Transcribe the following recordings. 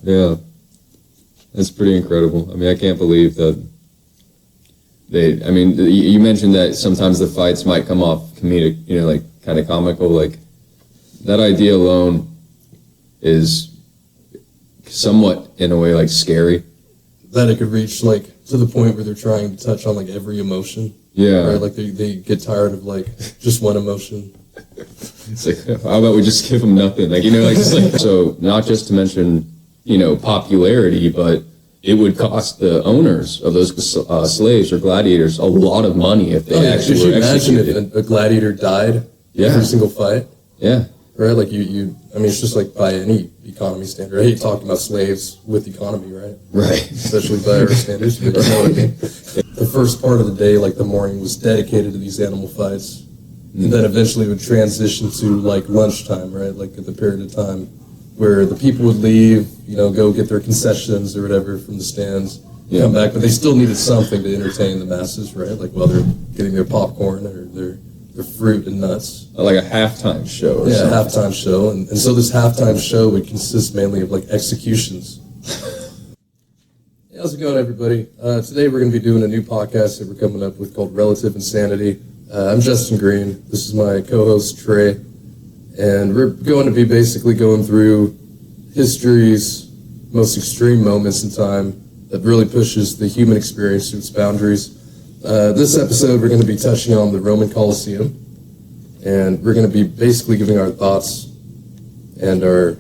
Yeah, that's pretty incredible. I mean, I can't believe that you mentioned that sometimes the fights might come off comedic, like kind of comical. Like, that idea alone is somewhat, in a way, like scary. That it could reach, like, to the point where they're trying to touch on, like, every emotion. Yeah. Right? Like, they get tired of, like, just one emotion. It's like, how about we just give them nothing? Like, just like, so not just to mention, popularity, but it would cost the owners of those slaves or gladiators a lot of money if they actually were executed. Could you imagine if a gladiator died every single fight? Yeah. Right? Like, it's just like by any economy standard. I hate talking about slaves with economy, right? Right. Especially by our standards, but you know what I mean? The first part of the day, like the morning, was dedicated to these animal fights. And then eventually it would transition to, like, lunchtime, right? Like, at the period of time where the people would leave, go get their concessions or whatever from the stands, come back, but they still needed something to entertain the masses, right? Like, while they're getting their popcorn or their fruit and nuts. Like a halftime show or something. Yeah, a halftime show. And so this halftime show would consist mainly of, like, executions. Hey, how's it going, everybody? Today we're going to be doing a new podcast that we're coming up with called Relative Insanity. I'm Justin Green. This is my co-host, Trey. And we're going to be basically going through history's most extreme moments in time that really pushes the human experience to its boundaries. This episode, we're going to be touching on the Roman Colosseum, and we're going to be basically giving our thoughts and our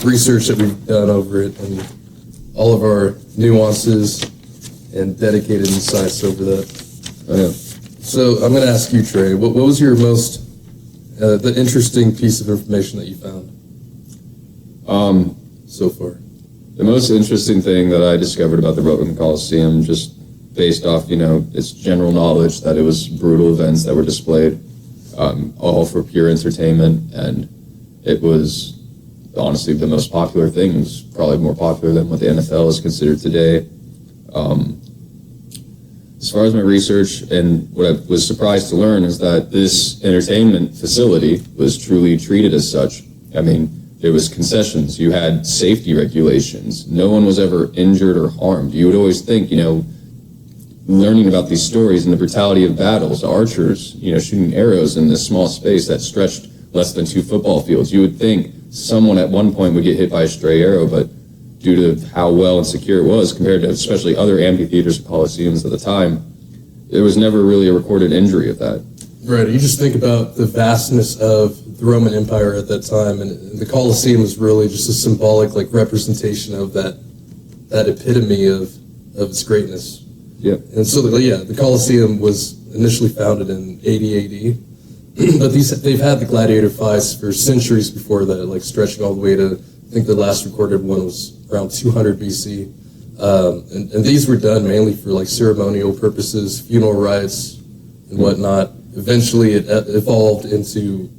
research that we've done over it and all of our nuances and dedicated insights over that. Oh, yeah. So I'm going to ask you, Trey, what was your most the interesting piece of information that you found so far? The most interesting thing that I discovered about the Roman Colosseum, just based off, its general knowledge that it was brutal events that were displayed, all for pure entertainment, and it was honestly the most popular thing. It was probably more popular than what the NFL is considered today. As far as my research, and what I was surprised to learn, is that this entertainment facility was truly treated as such. I mean, there was concessions. You had safety regulations. No one was ever injured or harmed. You would always think, learning about these stories and the brutality of battles, archers, shooting arrows in this small space that stretched less than 2 football fields. You would think someone at one point would get hit by a stray arrow, but due to how well and secure it was compared to especially other amphitheaters and coliseums at the time, there was never really a recorded injury of that. Right. You just think about the vastness of the Roman Empire at that time, and the Colosseum was really just a symbolic, like, representation of that epitome of its greatness. Yeah. And so, the Colosseum was initially founded in 80 AD, but they've had the gladiator fights for centuries before that, like stretching all the way to, I think the last recorded one was around 200 BC. And these were done mainly for, like, ceremonial purposes, funeral rites, and whatnot. Eventually, it evolved into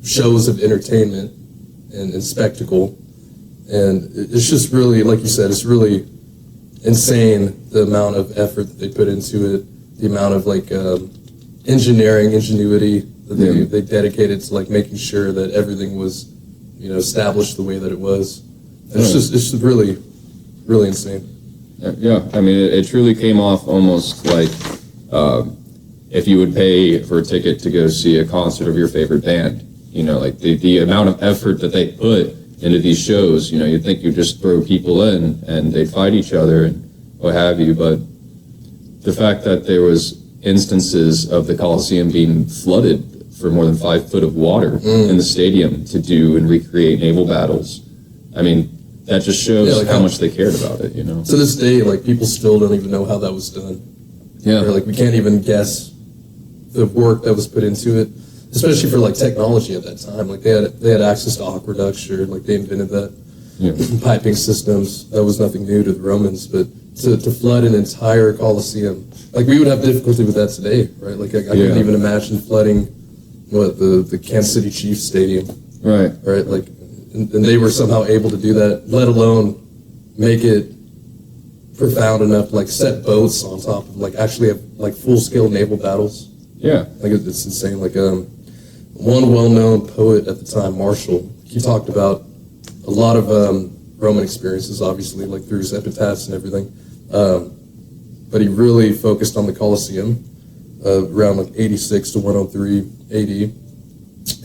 shows of entertainment and spectacle. And it's just really, like you said, it's really insane the amount of effort that they put into it, the amount of, like, ingenuity that they dedicated to, like, making sure that everything was, established the way that it was. And it's just really, really insane. Yeah, I mean, it truly came off almost like if you would pay for a ticket to go see a concert of your favorite band. Like the amount of effort that they put into these shows, you'd think you'd just throw people in and they'd fight each other and what have you, but the fact that there was instances of the Colosseum being flooded for more than 5 foot of water in the stadium to do and recreate naval battles, I mean, that just shows how much they cared about it, To this day, like, people still don't even know how that was done. Yeah. Or, like, we can't even guess the work that was put into it, especially for, like, technology at that time. Like, they had access to aqueducts, or, like, they invented that. Yeah. Piping systems, that was nothing new to the Romans, but to flood an entire Colosseum, like, we would have difficulty with that today, right? Like, I couldn't even imagine flooding, the Kansas City Chiefs stadium. Right. Right, like, and they were somehow able to do that, let alone make it profound enough to, like, set boats on top of, like, actually have, like, full-scale naval battles. Yeah. Like, it's insane. Like, one well-known poet at the time, Marshall, he talked about a lot of Roman experiences, obviously, like through his epitaphs and everything. But he really focused on the Colosseum around like 86 to 103 AD.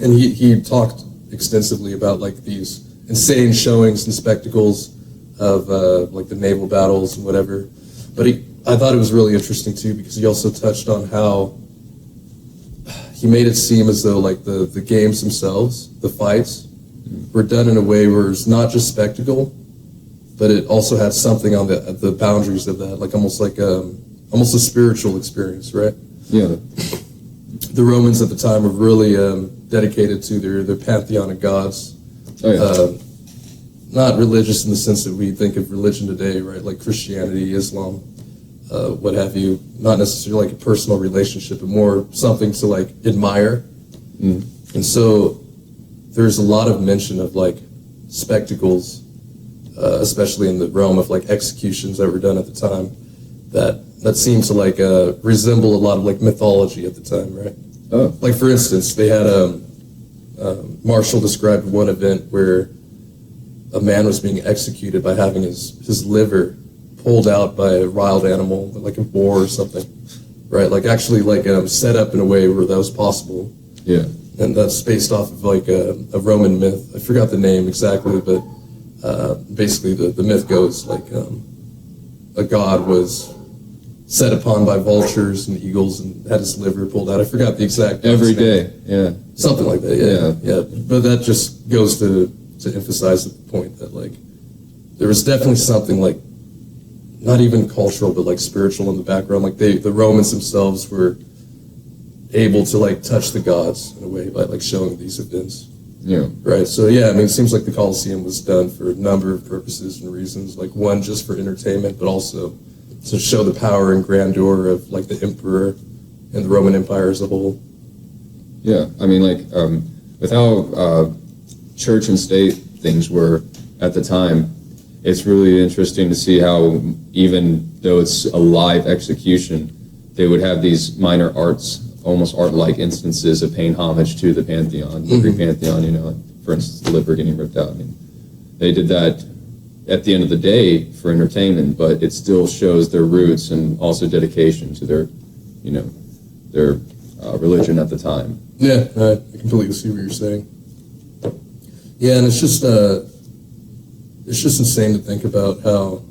And he talked extensively about like these insane showings and spectacles of like the naval battles and whatever. But I thought it was really interesting too because he also touched on how he made it seem as though like the games themselves, the fights, were done in a way where it's not just spectacle, but it also had something on the boundaries of that, like almost a spiritual experience, right? Yeah. The Romans at the time were really dedicated to their pantheon of gods. Oh, yeah. Not religious in the sense that we think of religion today, right? Like Christianity, Islam, what have you. Not necessarily like a personal relationship, but more something to like admire. Mm. And so there's a lot of mention of like spectacles, especially in the realm of like executions that were done at the time, that seemed to like resemble a lot of like mythology at the time, right? Oh. Like for instance, they had Marshall described one event where a man was being executed by having his liver pulled out by a wild animal, like a boar or something, right? Like actually like set up in a way where that was possible. Yeah. And that's based off of like a Roman myth. I forgot the name exactly, but basically the myth goes like a god was set upon by vultures and eagles and had his liver pulled out. I forgot the exact Every name. day, yeah. Something like that, yeah. But that just goes to emphasize the point that like there was definitely something like not even cultural but like spiritual in the background. Like the Romans themselves were able to like touch the gods in a way by like showing these events. Yeah. Right. So yeah, I mean it seems like the Colosseum was done for a number of purposes and reasons. Like one just for entertainment, but also to show the power and grandeur of like the emperor and the Roman Empire as a whole. Yeah, I mean, like, with how church and state things were at the time, it's really interesting to see how, even though it's a live execution, they would have these minor arts, almost art-like instances of paying homage to the pantheon, the Greek pantheon, you know, like, for instance, the liver getting ripped out. I mean, they did that at the end of the day for entertainment, but it still shows their roots and also dedication to their, you know, their religion at the time. Yeah, I completely see what you're saying. Yeah, and it's just insane to think about how,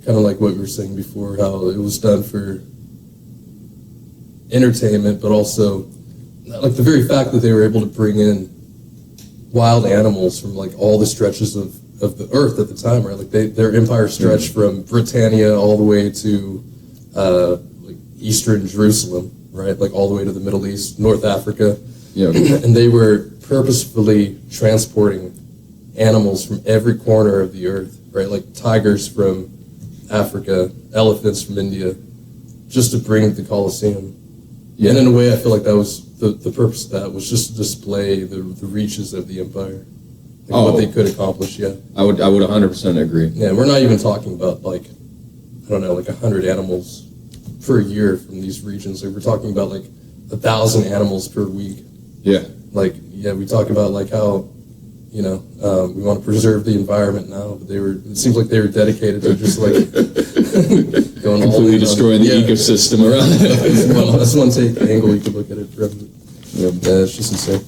kind of like what we were saying before, how it was done for entertainment, but also like the very fact that they were able to bring in wild animals from like all the stretches of the earth at the time, right? Like their empire stretched from Britannia all the way to like eastern Jerusalem, right? Like all the way to the Middle East, North Africa. Yeah. And they were purposefully transporting animals from every corner of the earth, right? Like tigers from Africa, elephants from India, just to bring the Colosseum. Yeah. And in a way, I feel like that was the purpose of that was just to display the reaches of the empire. Like what they could accomplish, yeah. I would 100% agree. Yeah, we're not even talking about like, I don't know, like 100 animals per year from these regions. Like we're talking about like 1,000 animals per week. Yeah. Like, yeah, we talk about like how, you know, we want to preserve the environment now, but it seems like they were dedicated to just like going all completely destroying the ecosystem around it. That's one angle you could look at it from. Yeah. Yeah, it's just insane.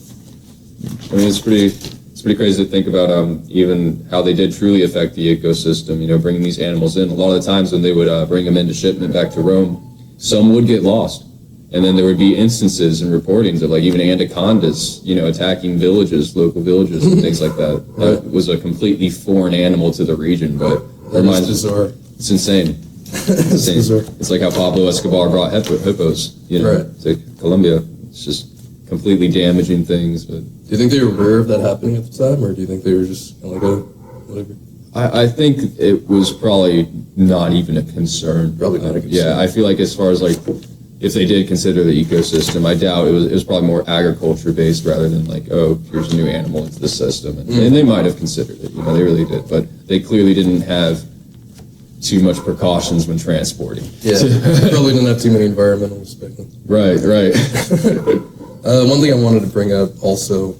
I mean, it's pretty crazy to think about even how they did truly affect the ecosystem, you know, bringing these animals in. A lot of the times when they would bring them into shipment back to Rome, some would get lost. And then there would be instances and reportings of like even anacondas, you know, attacking villages, local villages and things like that. That was a completely foreign animal to the region, but It's bizarre. It's insane. It's insane. Bizarre. It's like how Pablo Escobar brought hippos, you know, to Colombia. It's just completely damaging things. But do you think they were aware of that happening at the time, or do you think they were just kind of like, oh, whatever? I think it was probably not even a concern. Probably not a concern. Yeah, I feel like as far as like, if they did consider the ecosystem, I doubt it was probably more agriculture based rather than like, oh, here's a new animal into the system. And they might have considered it, you know, they really did. But they clearly didn't have too much precautions when transporting. Yeah, probably didn't have too many environmental respect. Right. One thing I wanted to bring up also,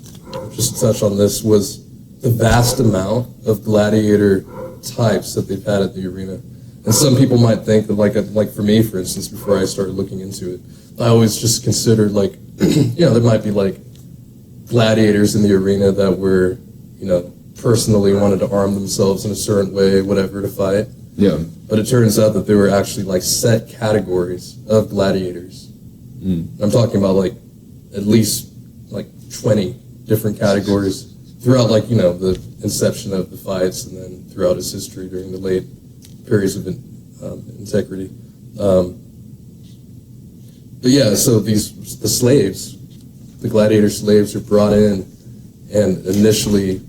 just to touch on this, was the vast amount of gladiator types that they've had at the arena. And some people might think that, like for me, for instance, before I started looking into it, I always just considered like, there might be like gladiators in the arena that were, personally wanted to arm themselves in a certain way, whatever, to fight. Yeah. But it turns out that there were actually like set categories of gladiators. I'm talking about like at least like 20 different categories throughout the inception of the fights and then throughout its history during the late periods of integrity. But yeah, so the gladiator slaves are brought in and initially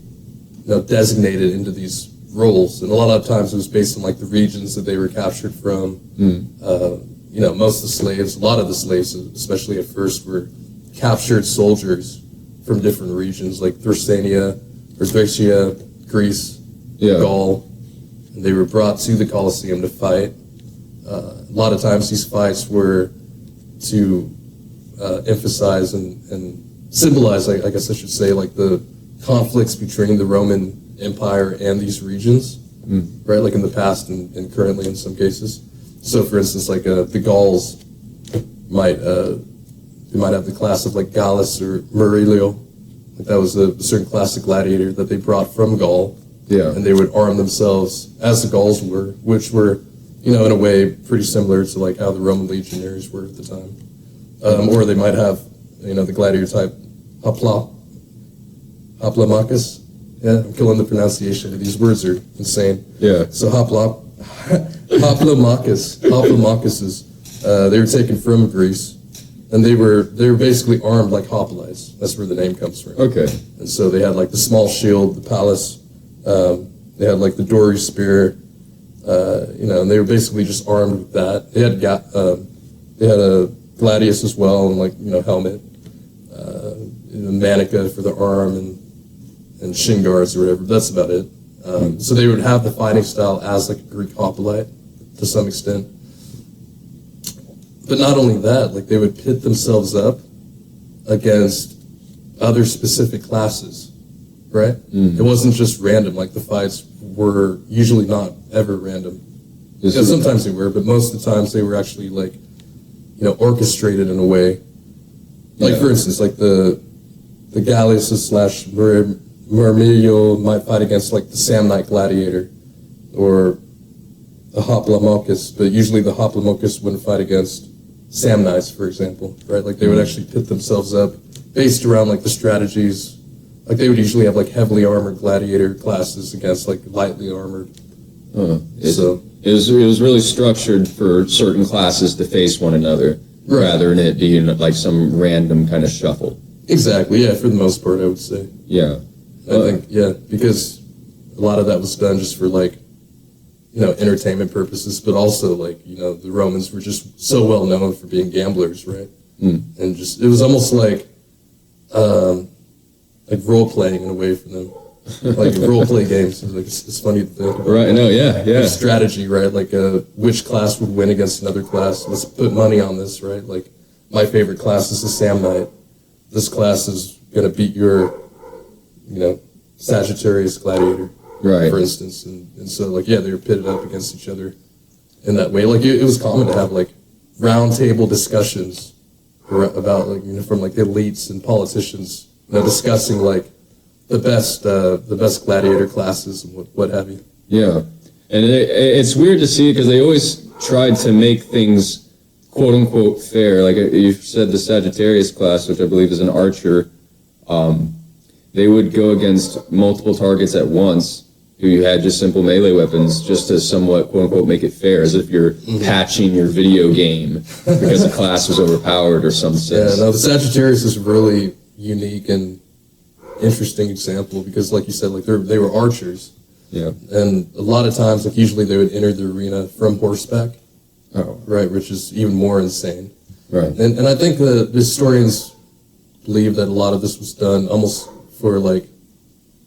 designated into these roles, and a lot of times it was based on like the regions that they were captured from. Most of the slaves, a lot of the slaves, especially at first, were captured soldiers from different regions like Thracia, Greece, Gaul, and they were brought to the Colosseum to fight. A lot of times these fights were to emphasize and symbolize, I guess I should say, like the conflicts between the Roman Empire and these regions, right? Like in the past and currently in some cases. So, for instance, like the Gauls might have the class of like Gallus or Murillo. Like that was a certain class of gladiator that they brought from Gaul. Yeah. And they would arm themselves as the Gauls were, which were, in a way pretty similar to like how the Roman legionaries were at the time. Or they might have, the gladiator type Hoplomachus. Yeah, I'm killing the pronunciation. These words are insane. Yeah. So Hoplomachuses, they were taken from Greece, and they were basically armed like hoplites. That's where the name comes from. Okay. And so they had like the small shield, the palace. They had like the dory spear, and they were basically just armed with that. They had a gladius as well, and like helmet, manica for the arm, and shin guards or whatever. That's about it. So they would have the fighting style as like a Greek hoplite to some extent. But not only that, like they would pit themselves up against other specific classes, right? It wasn't just random. Like the fights were usually not ever random. Sometimes they were, but most of the times they were actually like, orchestrated in a way. Like for instance, like the Gallius / Murmillo might fight against like the Samnite gladiator or the Hoplomachus, but usually the Hoplomachus wouldn't fight against Samnites, for example, right? Like they would actually pit themselves up based around like the strategies. Like they would usually have like heavily armored gladiator classes against like lightly armored. So it was really structured for certain classes to face one another, rather than it being like some random kind of shuffle. Exactly. Yeah, for the most part, I would say. Yeah. I think, because a lot of that was done just for like, entertainment purposes, but also like, the Romans were just so well known for being gamblers, right? And just, it was almost like role playing in a way for them. Like role play games. It's funny to think about. Right, no, yeah. Like strategy, right? Like which class would win against another class. Let's put money on this, right? Like my favorite class is the Samnite. This class is going to beat your Sagittarius gladiator, right? For instance, and so like they were pitted up against each other in that way. Like it was common to have like round table discussions about like from like the elites and politicians, discussing like the best gladiator classes and what have you. Yeah, and it's weird to see because they always tried to make things quote unquote fair. Like you said, the Sagittarius class, which I believe is an archer. They would go against multiple targets at once who had just simple melee weapons just to somewhat, quote-unquote, make it fair, as if you're patching your video game because a class was overpowered or some sense. Yeah, no, the Sagittarius is a really unique and interesting example because, like you said, like they were archers. Yeah. And a lot of times, like usually they would enter the arena from horseback. Oh. Right, which is even more insane. Right. And I think the historians believe that a lot of this was done almost for like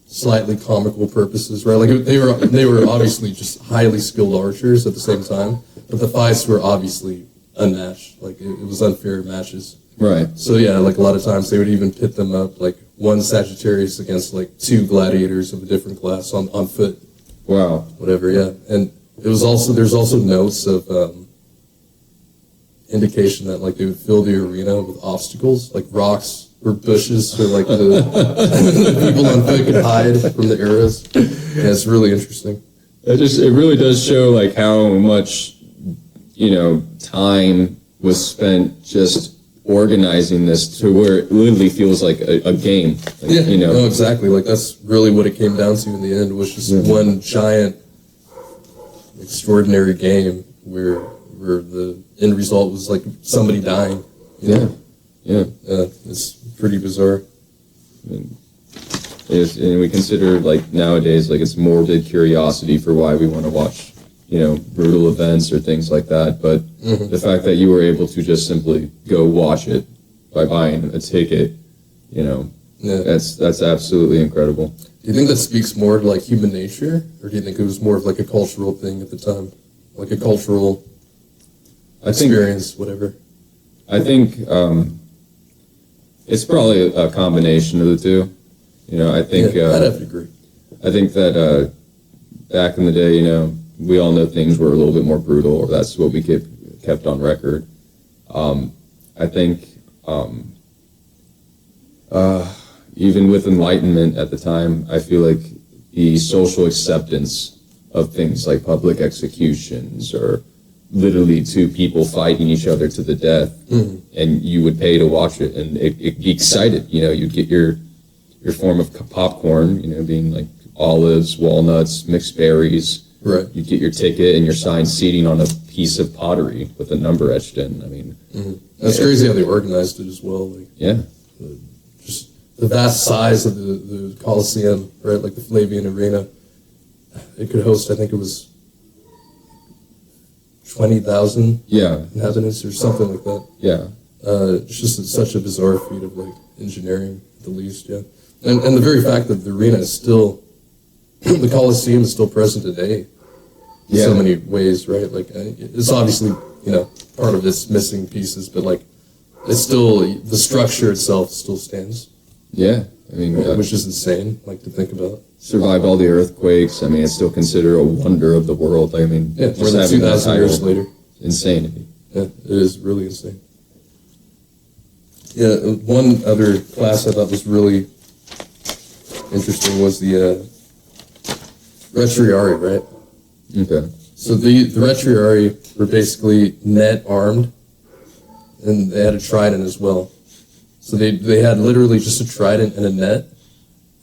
slightly comical purposes, right? Like they were obviously just highly skilled archers at the same time, but the fights were obviously unmatched. Like it was unfair matches. Right. So yeah, like a lot of times they would even pit them up, like one Sagittarius against like two gladiators of a different class on foot. Wow. Whatever, yeah. And there's also notes of indication that like they would fill the arena with obstacles, like rocks or bushes, so like the people on foot could hide from the arrows. Yeah, it's really interesting. It really does show like how much, time was spent just organizing this to where it literally feels like a game. Like, No, exactly. Like that's really what it came down to in the end, was just one giant, extraordinary game where the end result was like somebody dying. Yeah. It's pretty bizarre. And we consider like nowadays like it's morbid curiosity for why we want to watch brutal events or things like that, but the fact that you were able to just simply go watch it by buying a ticket, that's absolutely incredible. Do you think that speaks more to like human nature, or do you think it was more of like a cultural thing at the time, like a cultural experience, whatever? I think it's probably a combination of the two. I think I'd have to agree. I think that back in the day, we all know things were a little bit more brutal, or that's what we kept on record. I think even with Enlightenment at the time, I feel like the social acceptance of things like public executions or literally two people fighting each other to the death, and you would pay to watch it, and it'd be excited. You'd get your form of popcorn, being like olives, walnuts, mixed berries. Right. You get your ticket and your signed seating on a piece of pottery with a number etched in. I mean, that's crazy how they organized it as well. Like, just the vast size of the Colosseum, right? Like the Flavian Arena, it could host, I think it was 20,000 inhabitants or something like that. Yeah. It's just such a bizarre feat of like engineering, at the least. Yeah. And the very fact that the arena is still, the Colosseum is still present today in so many ways, right? Like, it's obviously, part of its missing pieces, but like, it's still, the structure itself still stands. Yeah. I mean, which is insane, like, to think about. Survived all the earthquakes. I mean, it's still considered a wonder of the world. I mean, more than 2,000 years later. Insanity. Yeah, it is really insane. Yeah, one other class I thought was really interesting was the Retriari, right? Okay. So the Retriari were basically net armed, and they had a trident as well. So they had literally just a trident and a net,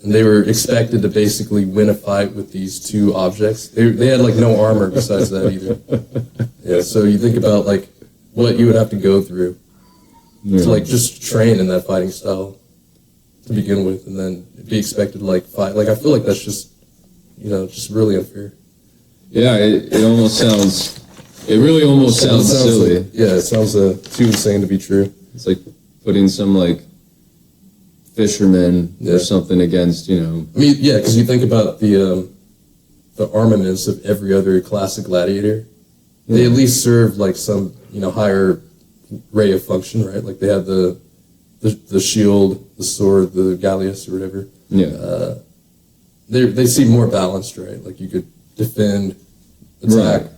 and they were expected to basically win a fight with these two objects. They had like no armor besides that either. Yeah. So you think about like what you would have to go through to like just train in that fighting style to begin with, and then be expected to like fight. Like I feel like that's just just really unfair. Yeah, it almost sounds. It really almost sounds silly. Like, it sounds too insane to be true. It's like putting some like fishermen or something against I mean, because you think about the armaments of every other classic gladiator. They at least serve like some higher ray of function, right? Like they have the shield, the sword, the galleass or whatever. Yeah. They seem more balanced, right? Like you could defend, attack. Right.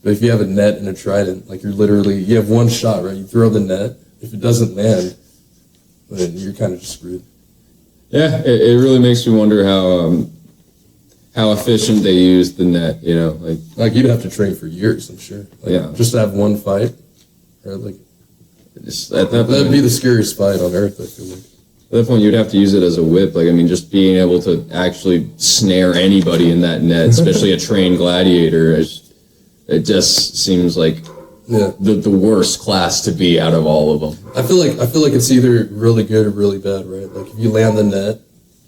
But if you have a net and a trident, like you have one shot, right? You throw the net. If it doesn't land, then you're kind of just screwed. Yeah, it really makes me wonder how efficient they use the net. Like you'd have to train for years, I'm sure. Like, just to have one fight, right? Like that'd be the scariest fight on earth, I feel like. At that point, you'd have to use it as a whip. Like, I mean, just being able to actually snare anybody in that net, especially a trained gladiator, it just seems like the worst class to be out of all of them. I feel like it's either really good or really bad, right? Like if you land the net,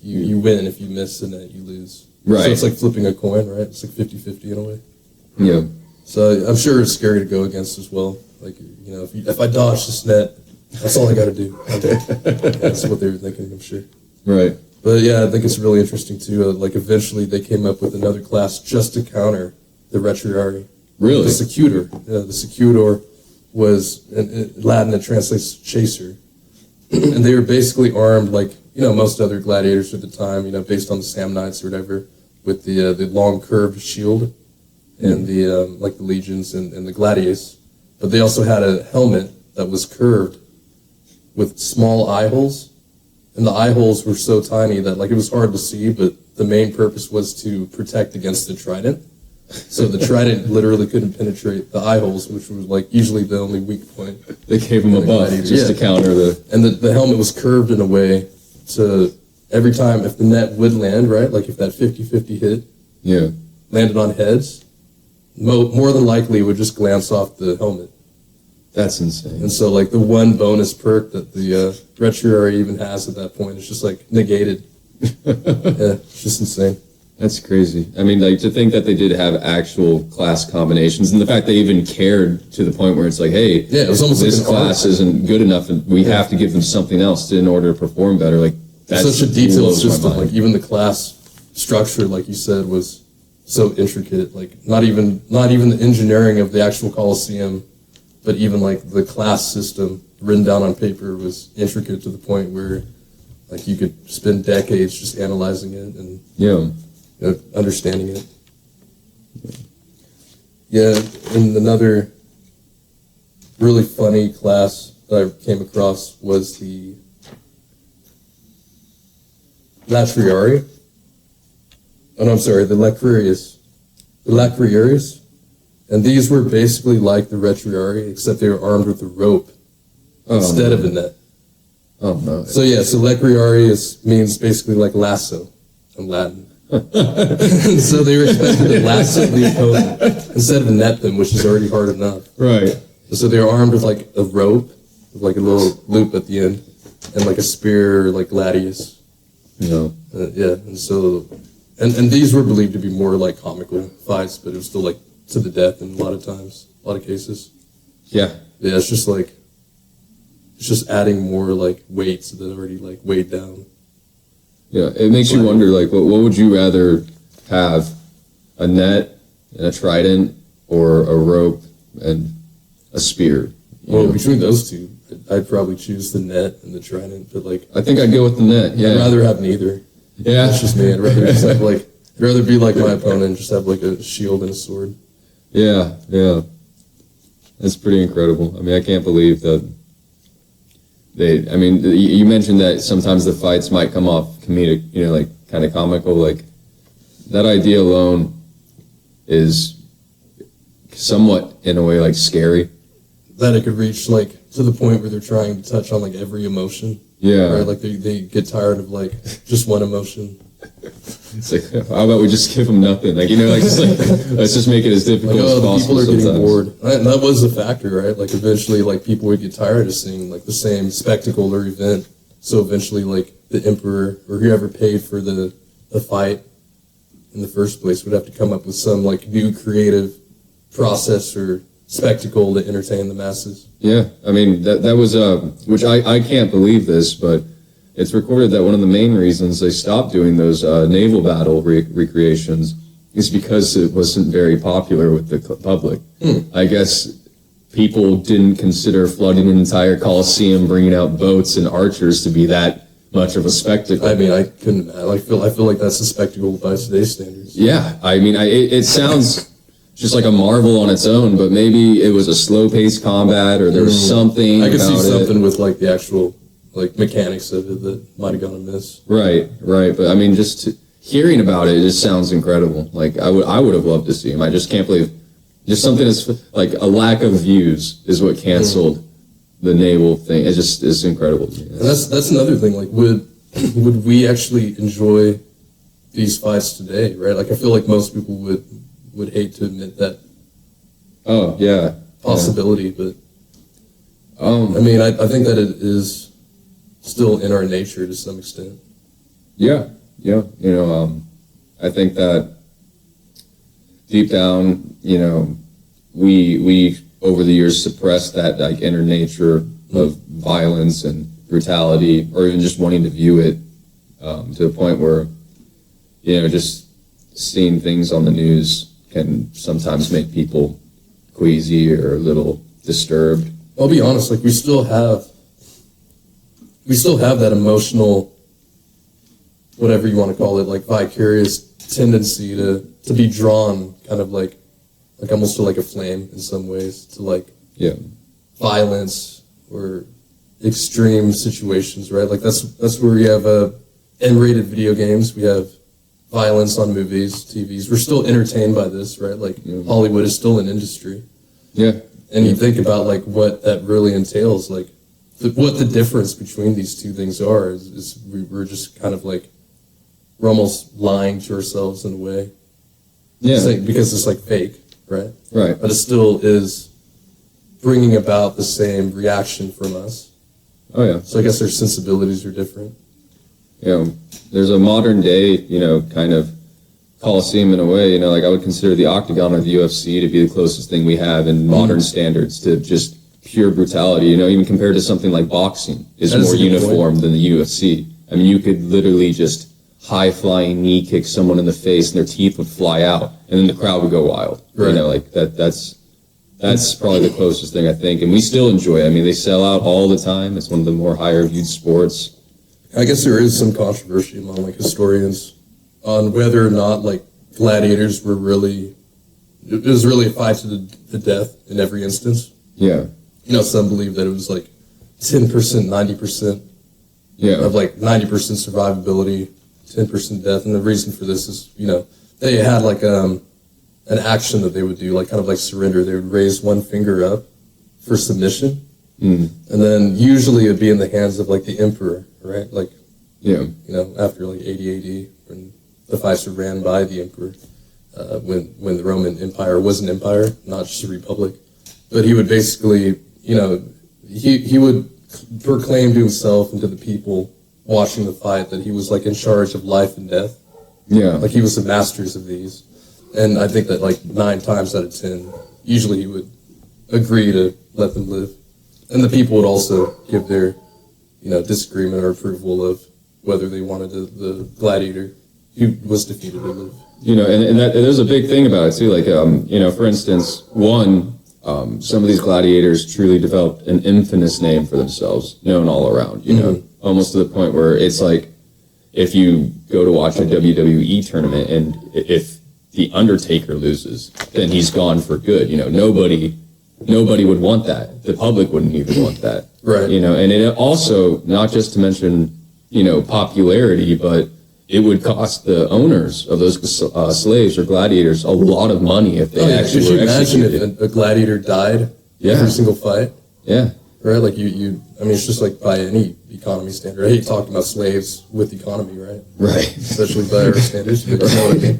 you win. If you miss the net, you lose. Right. So it's like flipping a coin, right? It's like 50-50 in a way. Yeah. So I'm sure it's scary to go against as well. Like if I dodge this net, that's all I got to do. That's what they were thinking, I'm sure. Right. But yeah, I think it's really interesting too. Like eventually they came up with another class just to counter the Retriari. Really? The Secutor. The Secutor was, in Latin it translates chaser. and they were basically armed like, most other gladiators at the time, based on the Samnites or whatever, with the long curved shield and the like the legions and the gladius. But they also had a helmet that was curved with small eye holes, and the eye holes were so tiny that like it was hard to see, but the main purpose was to protect against the trident. So the trident literally couldn't penetrate the eye holes, which was like usually the only weak point. They gave him a buff just to counter the... And the helmet was curved in a way to every time if the net would land, right, like if that 50-50 hit landed on heads, more than likely it would just glance off the helmet. That's insane. And so like the one bonus perk that the Retriari even has at that point is just like negated. It's just insane. That's crazy. I mean, like, to think that they did have actual class combinations, and the fact they even cared to the point where it's like, hey, it was almost this like class isn't good enough, and we have to give them something else in order to perform better. Like, that's such a detailed system. Like, even the class structure, like you said, was so intricate. Like, not even the engineering of the actual Colosseum, but even like the class system written down on paper was intricate to the point where, like, you could spend decades just analyzing it and understanding it. Yeah, and another really funny class that I came across was the Latriari. Oh, no, I'm sorry, the Lacriarius. The Lacriarius. And these were basically like the Retriari, except they were armed with a rope instead of a net. Oh, no. So Lacriarius means basically like lasso in Latin. So they were expected to lasso the opponent instead of net them, which is already hard enough. Right. So they were armed with like a rope, with like a little loop at the end, and like a spear, like gladius. And so, and these were believed to be more like comical fights, but it was still like to the death in a lot of cases. Yeah, it's just adding more like weights that already like weighed down. Yeah, it makes you wonder, like, what would you rather have? A net and a trident, or a rope and a spear? Well, between those two, I'd probably choose the net and the trident, but like... I think I'd go with the net, yeah. I'd rather have neither. Yeah. That's just me. I'd rather just have like... I'd rather be like my opponent and just have like a shield and a sword. Yeah. That's pretty incredible. I mean, I can't believe that you mentioned that sometimes the fights might come off comedic, like kind of comical. Like, that idea alone is somewhat, in a way, like scary. That it could reach like to the point where they're trying to touch on like every emotion. Yeah. Right? Like they get tired of like just one emotion. It's like, how about we just give them nothing? Like, let's just make it as difficult as possible. People are sometimes. getting bored. And that was a factor, right? Like, eventually, like, people would get tired of seeing, like, the same spectacle or event. So eventually, like, the emperor or whoever paid for the fight in the first place would have to come up with some, like, new creative process or spectacle to entertain the masses. Yeah, I mean, that was, which I can't believe this, but it's recorded that one of the main reasons they stopped doing those naval battle recreations is because it wasn't very popular with the public. I guess people didn't consider flooding an entire Colosseum, bringing out boats and archers to be that much of a spectacle. I mean, I couldn't. I feel like that's a spectacle by today's standards. Yeah, I mean, it sounds just like a marvel on its own, but maybe it was a slow-paced combat, or there was something. I could see about something with like the actual like mechanics of it that might have gone amiss. Right. But I mean, hearing about it just sounds incredible. Like, I would have loved to see him. I just can't believe just something as like a lack of views is what canceled the naval thing. It's incredible to me. And that's another thing. Like, would we actually enjoy these fights today? Right. Like, I feel like most people would hate to admit that. Oh yeah. Possibility, but I mean, I think that it is still in our nature to some extent. Yeah. I think that deep down, we over the years suppressed that like inner nature of violence and brutality, or even just wanting to view it to a point where, just seeing things on the news can sometimes make people queasy or a little disturbed. I'll be honest, like, we still have we still have that emotional, whatever you want to call it, like vicarious tendency to be drawn kind of like almost to like a flame in some ways, to like violence or extreme situations, right? Like that's where we have M-rated video games, we have violence on movies, TVs. We're still entertained by this, right? Like Hollywood is still an industry. Yeah. And you think about like what that really entails, like what the difference between these two things are is we're just kind of like, we're almost lying to ourselves in a way. Yeah. Because it's like fake, right? Right. But it still is bringing about the same reaction from us. Oh, yeah. So I guess their sensibilities are different. There's a modern day, kind of Colosseum in a way, like I would consider the Octagon or the UFC to be the closest thing we have in modern standards to just pure brutality, even compared to something like boxing is more uniform than the UFC. I mean, you could literally just high-flying knee kick someone in the face and their teeth would fly out and then the crowd would go wild. Right. Like that's probably the closest thing I think. And we still enjoy it. I mean, they sell out all the time. It's one of the more higher viewed sports. I guess there is some controversy among like historians on whether or not like gladiators were really, it was really a fight to the death in every instance. Yeah. Some believe that it was like 10%, 90%. Of like 90% survivability, 10% death. And the reason for this is, they had like an action that they would do, like kind of like surrender. They would raise one finger up for submission. And then usually it would be in the hands of like the emperor, right? Like, after like 80 AD, when the fights were ran by the emperor, when the Roman Empire was an empire, not just a republic. But he would basically, he would proclaim to himself and to the people watching the fight that he was like in charge of life and death. Yeah. Like he was the masters of these. And I think that like 9 times out of 10, usually he would agree to let them live. And the people would also give their, disagreement or approval of whether they wanted the gladiator who was defeated to live. And there's a big thing about it too. Like, for instance, some of these gladiators truly developed an infamous name for themselves, known all around, almost to the point where it's like, if you go to watch a WWE tournament and if the Undertaker loses, then he's gone for good. Nobody would want that. The public wouldn't even want that. Right. And it also, not just to mention, popularity, but it would cost the owners of those slaves or gladiators a lot of money if they actually were executed. Could you imagine if a gladiator died every single fight? Yeah. Right? Like it's just like by any economy standard. I hate talking about slaves with economy, right? Right. Especially by our standards, but you know what I mean?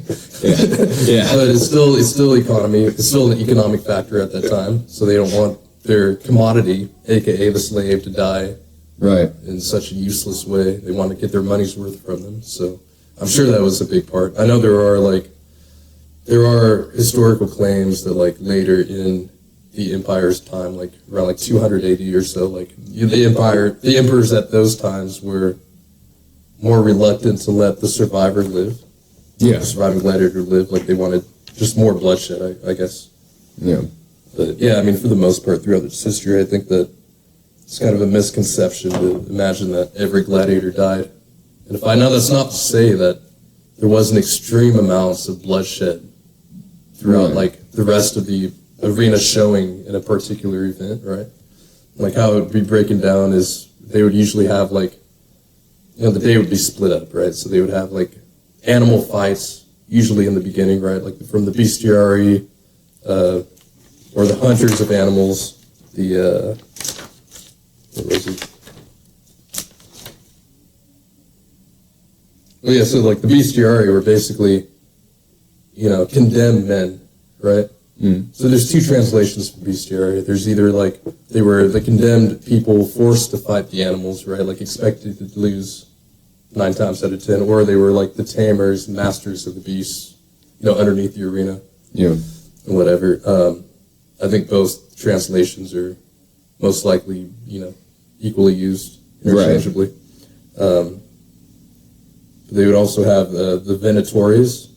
Yeah. But it's still economy. It's still an economic factor at that time. So they don't want their commodity, aka the slave, to die. Right. In such a useless way. They want to get their money's worth from them. So I'm sure that was a big part. I know there are historical claims that like later in the empire's time, like around like 200 AD or so, like the emperors at those times were more reluctant to let the survivor live. Yeah. The surviving gladiator live. Like they wanted just more bloodshed, I guess. Yeah. But yeah, for the most part throughout its history, I think that it's kind of a misconception to imagine that every gladiator died. And I know that's not to say that there wasn't extreme amounts of bloodshed throughout like the rest of the arena showing in a particular event, right? Like how it would be breaking down is they would usually have like, the day would be split up, right? So they would have like animal fights usually in the beginning, right? Like from the bestiary, or the hunters of animals, what was it? Well, yeah, so like the bestiary were basically, condemned men, right? So there's 2 translations for bestiary. There's either like they were the condemned people forced to fight the animals, right? Like expected to lose 9 times out of 10, or they were like the tamers, masters of the beasts, underneath the arena. Yeah. And whatever. I think both translations are most likely, equally used interchangeably. Right. They would also have the venatores,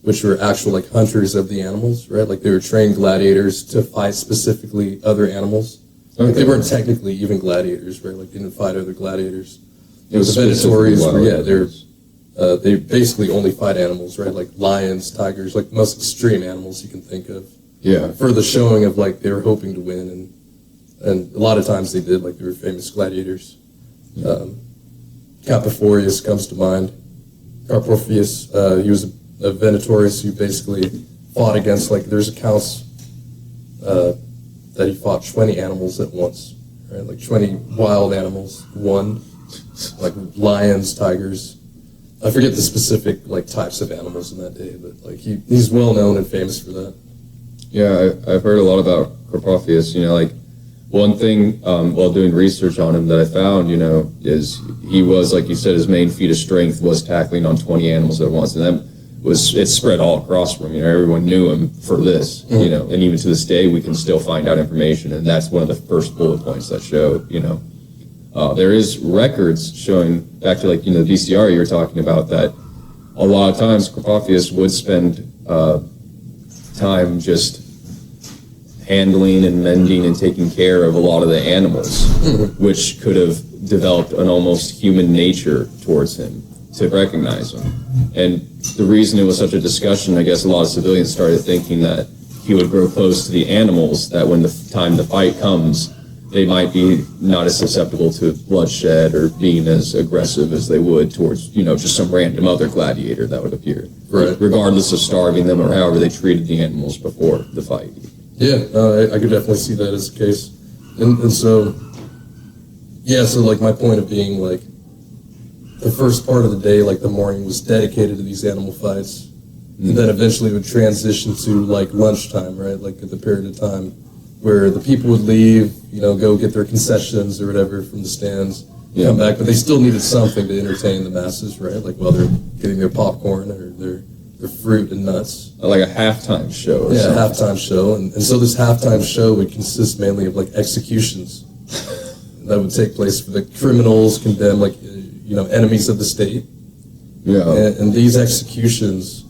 which were actual like hunters of the animals, right? Like they were trained gladiators to fight specifically other animals. Like, they weren't technically even gladiators, right? Like, they didn't fight other gladiators. It was The Venatories specifically were, yeah, wild they basically only fight animals, right? Like lions, tigers, like the most extreme animals you can think of. Yeah. For the showing of like they were hoping to win, and a lot of times they did, like they were famous gladiators. Capaphorius comes to mind. Carporphius, he was a Venatorius who basically fought against, like, there's accounts that he fought 20 animals at once, right? Like 20 wild animals, one, like lions, tigers. I forget the specific like types of animals in that day, but like he's well known and famous for that. Yeah, I've heard a lot about Carpathius. Like one thing while doing research on him that I found, is he was, like you said, his main feat of strength was tackling on 20 animals at once, and it spread all across from him. Everyone knew him for this, and even to this day we can still find out information, and that's one of the first bullet points that show, there is records showing back to, like, the VCR you were talking about, that a lot of times Carpathius would spend time just handling and mending and taking care of a lot of the animals, which could have developed an almost human nature towards him to recognize him. And the reason it was such a discussion, I guess a lot of civilians started thinking that he would grow close to the animals, that when the time the fight comes, they might be not as susceptible to bloodshed or being as aggressive as they would towards, just some random other gladiator that would appear, right, regardless of starving them or however they treated the animals before the fight. Yeah, I could definitely see that as the case. And so, yeah, so like my point of being, like, the first part of the day, like the morning, was dedicated to these animal fights. And then eventually it would transition to like lunchtime, right? Like at the period of time where the people would leave, go get their concessions or whatever from the stands, come back, but they still needed something to entertain the masses, right? Like while they're getting their popcorn or their fruit and nuts. Like a halftime show or something. Yeah, halftime show. And so this halftime show would consist mainly of like executions that would take place for the criminals condemned, like, enemies of the state. Yeah. And these executions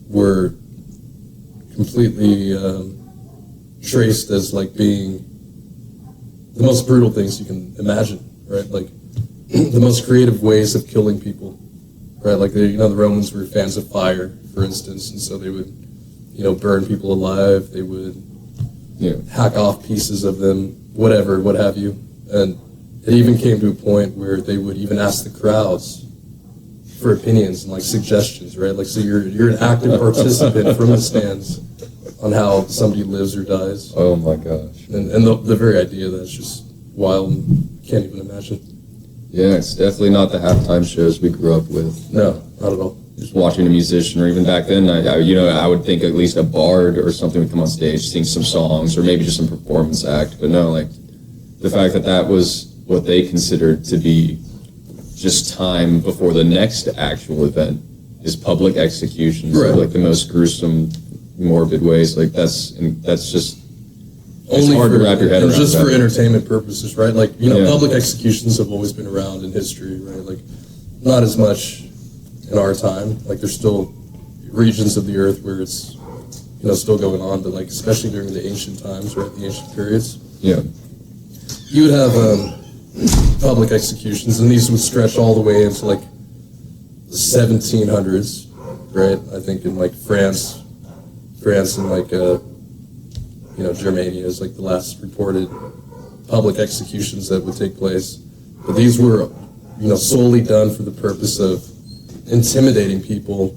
were completely traced as like being the most brutal things you can imagine, right? Like the most creative ways of killing people, right? Like the Romans were fans of fire, for instance, and so they would, burn people alive. They would, hack off pieces of them, whatever, what have you. And it even came to a point where they would even ask the crowds for opinions and like suggestions, right? Like, so you're an active participant from the stands on how somebody lives or dies. Oh my gosh. And the very idea that's just wild and can't even imagine. Yeah, it's definitely not the halftime shows we grew up with. No, not at all. Just watching a musician, or even back then, I would think at least a bard or something would come on stage, sing some songs, or maybe just some performance act. But no, like the fact that was what they considered to be just time before the next actual event is public executions, right, like the most gruesome, morbid ways. Like that's just only hard to wrap your head around. Just for entertainment purposes, right? Like, public executions have always been around in history, right? Like, not as much in our time. Like, there's still regions of the earth where it's, still going on, but like, especially during the ancient times, right? The ancient periods. Yeah. You would have public executions, and these would stretch all the way into like the 1700s, right? I think in like France and like Germania is like the last reported public executions that would take place. But these were, solely done for the purpose of intimidating people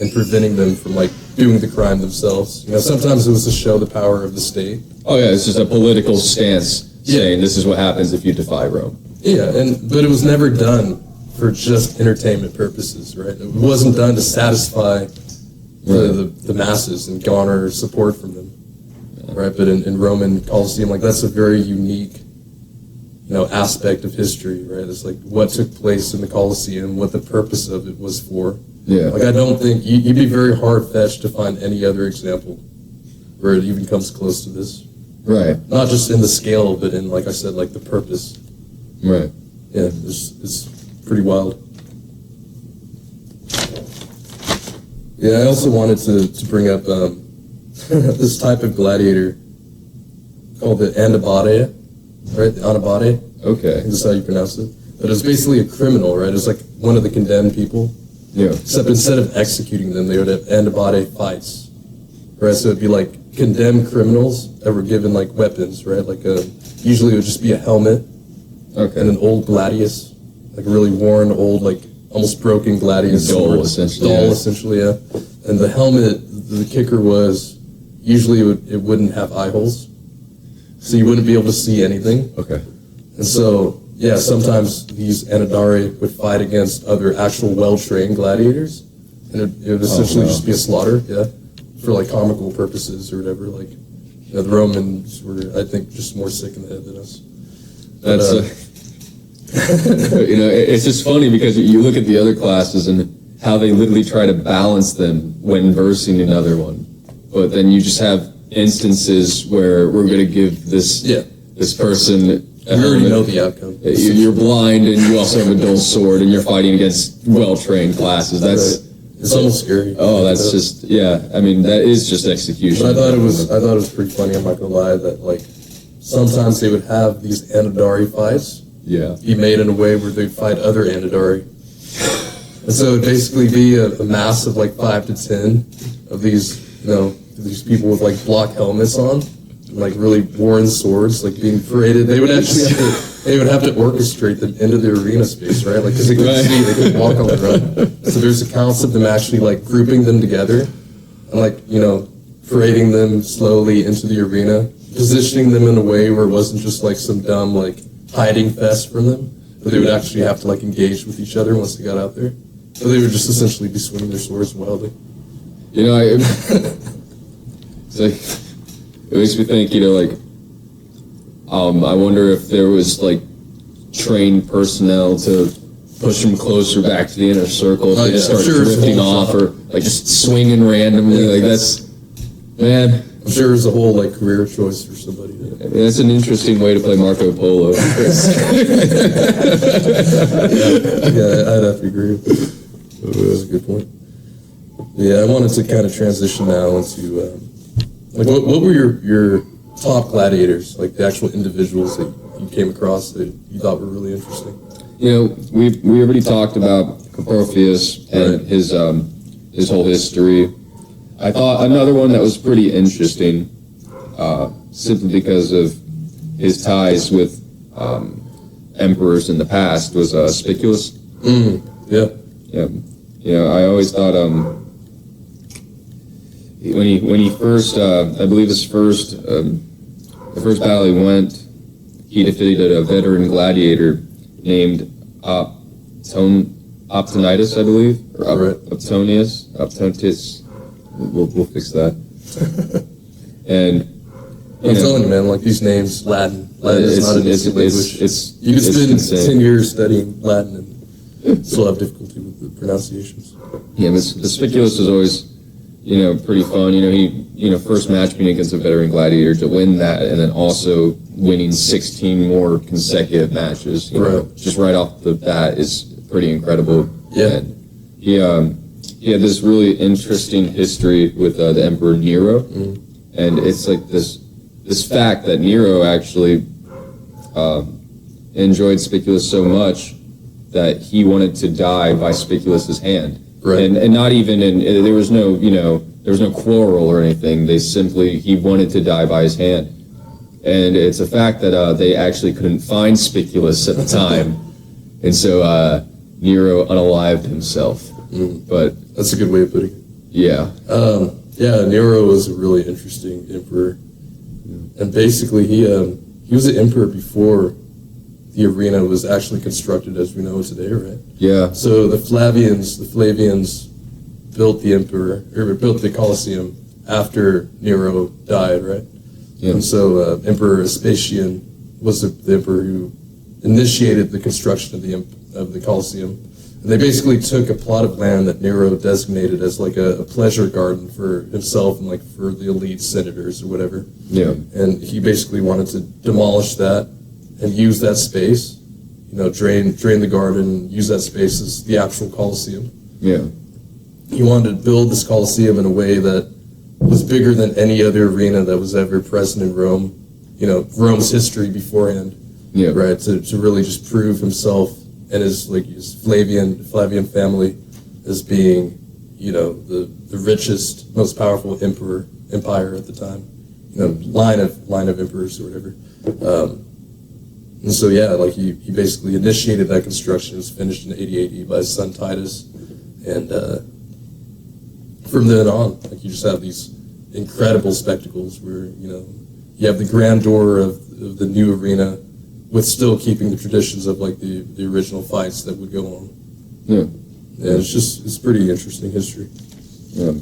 and preventing them from like doing the crime themselves. Sometimes it was to show the power of the state. Oh yeah, it's just a political stance saying this is what happens if you defy Rome. Yeah, but it was never done for just entertainment purposes, right? It wasn't done to satisfy the masses and garner support from them, right? But in Roman Colosseum, like that's a very unique, aspect of history, right? It's like what took place in the Colosseum, what the purpose of it was for. Yeah. Like I don't think you'd be very hard-fetched to find any other example where it even comes close to this. Right. Not just in the scale, but in, like I said, like the purpose. Right. Yeah, it's pretty wild. Yeah, I also wanted to bring up this type of gladiator called the Anabade, right? The Anabade. Okay. This is how you pronounce it. But it was basically a criminal, right? It was like one of the condemned people. Yeah. Except instead of executing them, they would have Anabade fights, right? So it'd be like condemned criminals that were given like weapons, right? Like usually it would just be a helmet Okay. and an old gladius, like a really worn, old, like almost broken gladius. Dull, essentially. Dull, essentially, yeah. And the helmet, the kicker was usually it wouldn't have eye holes, so you wouldn't be able to see anything. Okay. And so, yeah, sometimes these Anadari would fight against other actual well-trained gladiators, and it would essentially just be a slaughter, yeah, for like comical purposes or whatever. Like, you know, the Romans were, I think, just more sick in the head than us. That's you know, it's just funny because you look at the other classes and how they literally try to balance them when versing another one, but then you just have instances where we're going to give this person. We already know the outcome. You're blind and you also have a dull sword and you're fighting against well-trained classes. That's it's almost scary. Oh, that's just I mean, that is just execution. But I thought it was pretty funny. I'm not gonna lie that like sometimes they would have these Anadari fights. Yeah. Be made in a way where they'd fight other Anadari. And so it'd basically be a mass of like 5 to 10 of these, you know, these people with like block helmets on, and, like really worn swords, like being paraded. They would actually have to orchestrate them into the arena space, right? Like, because they couldn't see, they couldn't walk on the run. So there's accounts of them actually like grouping them together and like, you know, parading them slowly into the arena, positioning them in a way where it wasn't just like some dumb like hiding fest from them, but they would actually have to like engage with each other once they got out there. So they would just essentially be swinging their swords wildly. You know, it's like, it makes me think, you know, like, I wonder if there was like trained personnel to push them closer back to the inner circle if they just start drifting off or like just swinging randomly. Like that's, man. I'm sure there's a whole like career choice for somebody. That's an interesting way to play Marco Polo. Yeah, I'd have to agree. That's a good point. Yeah, I wanted to kind of transition now into like what were your top gladiators, like the actual individuals that you came across that you thought were really interesting? You know, we already talked about Colosseum and his whole history. I thought another one that was pretty interesting, simply because of his ties with emperors in the past, was Spartacus. Yeah. Yeah. You know, I always thought when he first, I believe the first battle he went, he defeated a veteran gladiator named Optonitus, I believe, or Optonius. We'll fix that. And I'm telling you, man, like these names, Latin is not an easy language. You could spend insane. 10 years studying Latin and still have difficulty with the pronunciations. Yeah, but the Spartacus was always, you know, pretty fun. You know, he first match being against a veteran gladiator to win that, and then also winning 16 more consecutive matches. You know, just right off the bat is pretty incredible. Yeah. And he had this really interesting history with the Emperor Nero, and it's like this fact that Nero actually enjoyed Spartacus so much that he wanted to die by Spartacus's hand, and not even there was no quarrel or anything. He wanted to die by his hand, and it's a fact that they actually couldn't find Spartacus at the time, and so Nero unalived himself. But that's a good way of putting it. Yeah. Nero was a really interesting emperor, and basically he was an emperor before the arena was actually constructed as we know it today, right? Yeah. So the Flavians built the Colosseum after Nero died, right? Yeah. And so Emperor Vespasian was the emperor who initiated the construction of the Colosseum. And they basically took a plot of land that Nero designated as like a pleasure garden for himself and like for the elite senators or whatever. Yeah. And he basically wanted to demolish that and use that space, you know, drain the garden, use that space as the actual Colosseum. Yeah. He wanted to build this Colosseum in a way that was bigger than any other arena that was ever present in Rome Rome's history beforehand, Yeah. right? To really just prove himself and his Flavian family as being, the richest, most powerful empire at the time, line of emperors or whatever. And so he basically initiated that construction. It was finished in 80 AD by his son Titus, and from then on, you just have these incredible spectacles where you have the grandeur of the new arena, with still keeping the traditions of the original fights that would go on. Yeah. Yeah, it's pretty interesting history. Yeah.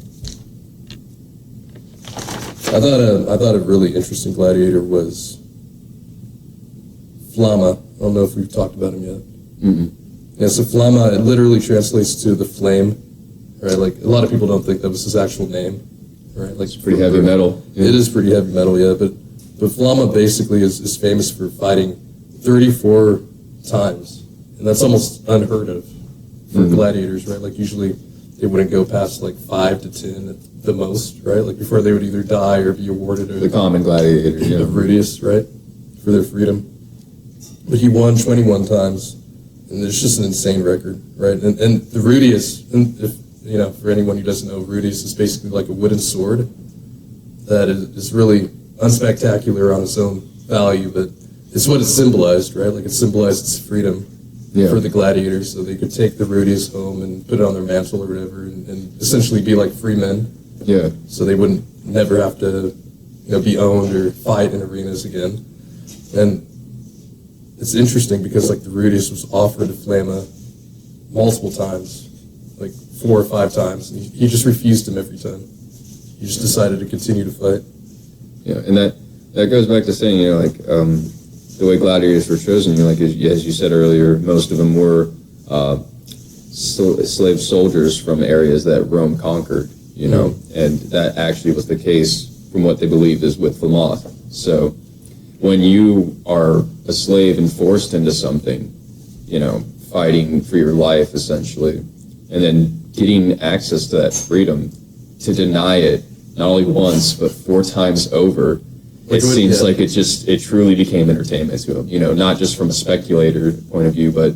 I thought a really interesting gladiator was Flamma. I don't know if we've talked about him yet. Mm-hmm. Yeah, so Flamma, it literally translates to the flame, right? A lot of people don't think that was his actual name, right? It's pretty heavy metal. Yeah. It is pretty heavy metal, yeah. But Flamma basically is famous for fighting 34 times, and that's almost unheard of for gladiators, right? Usually they wouldn't go past 5 to 10 at the most, right? Before they would either die or be awarded The common gladiator, the Rudius, right? For their freedom. But he won 21 times, and it's just an insane record, right? And the Rudius, if for anyone who doesn't know, Rudius is basically like a wooden sword that is really unspectacular on its own value, but it's what it symbolized, right? It symbolized its freedom for the gladiators, so they could take the Rudius home and put it on their mantle or whatever, and essentially be like free men. Yeah. So they wouldn't never have to, be owned or fight in arenas again. And it's interesting because the Rudius was offered to Flamma multiple times, 4 or 5 times, and he just refused him every time. He just decided to continue to fight. Yeah, and that goes back to saying, the way gladiators were chosen, as you said earlier, most of them were slave soldiers from areas that Rome conquered, and that actually was the case from what they believed is with Flamma. So when you are a slave and forced into something, fighting for your life essentially, and then getting access to that freedom, to deny it not only once but 4 times over, it seems like it truly became entertainment to him. Not just from a speculator point of view, but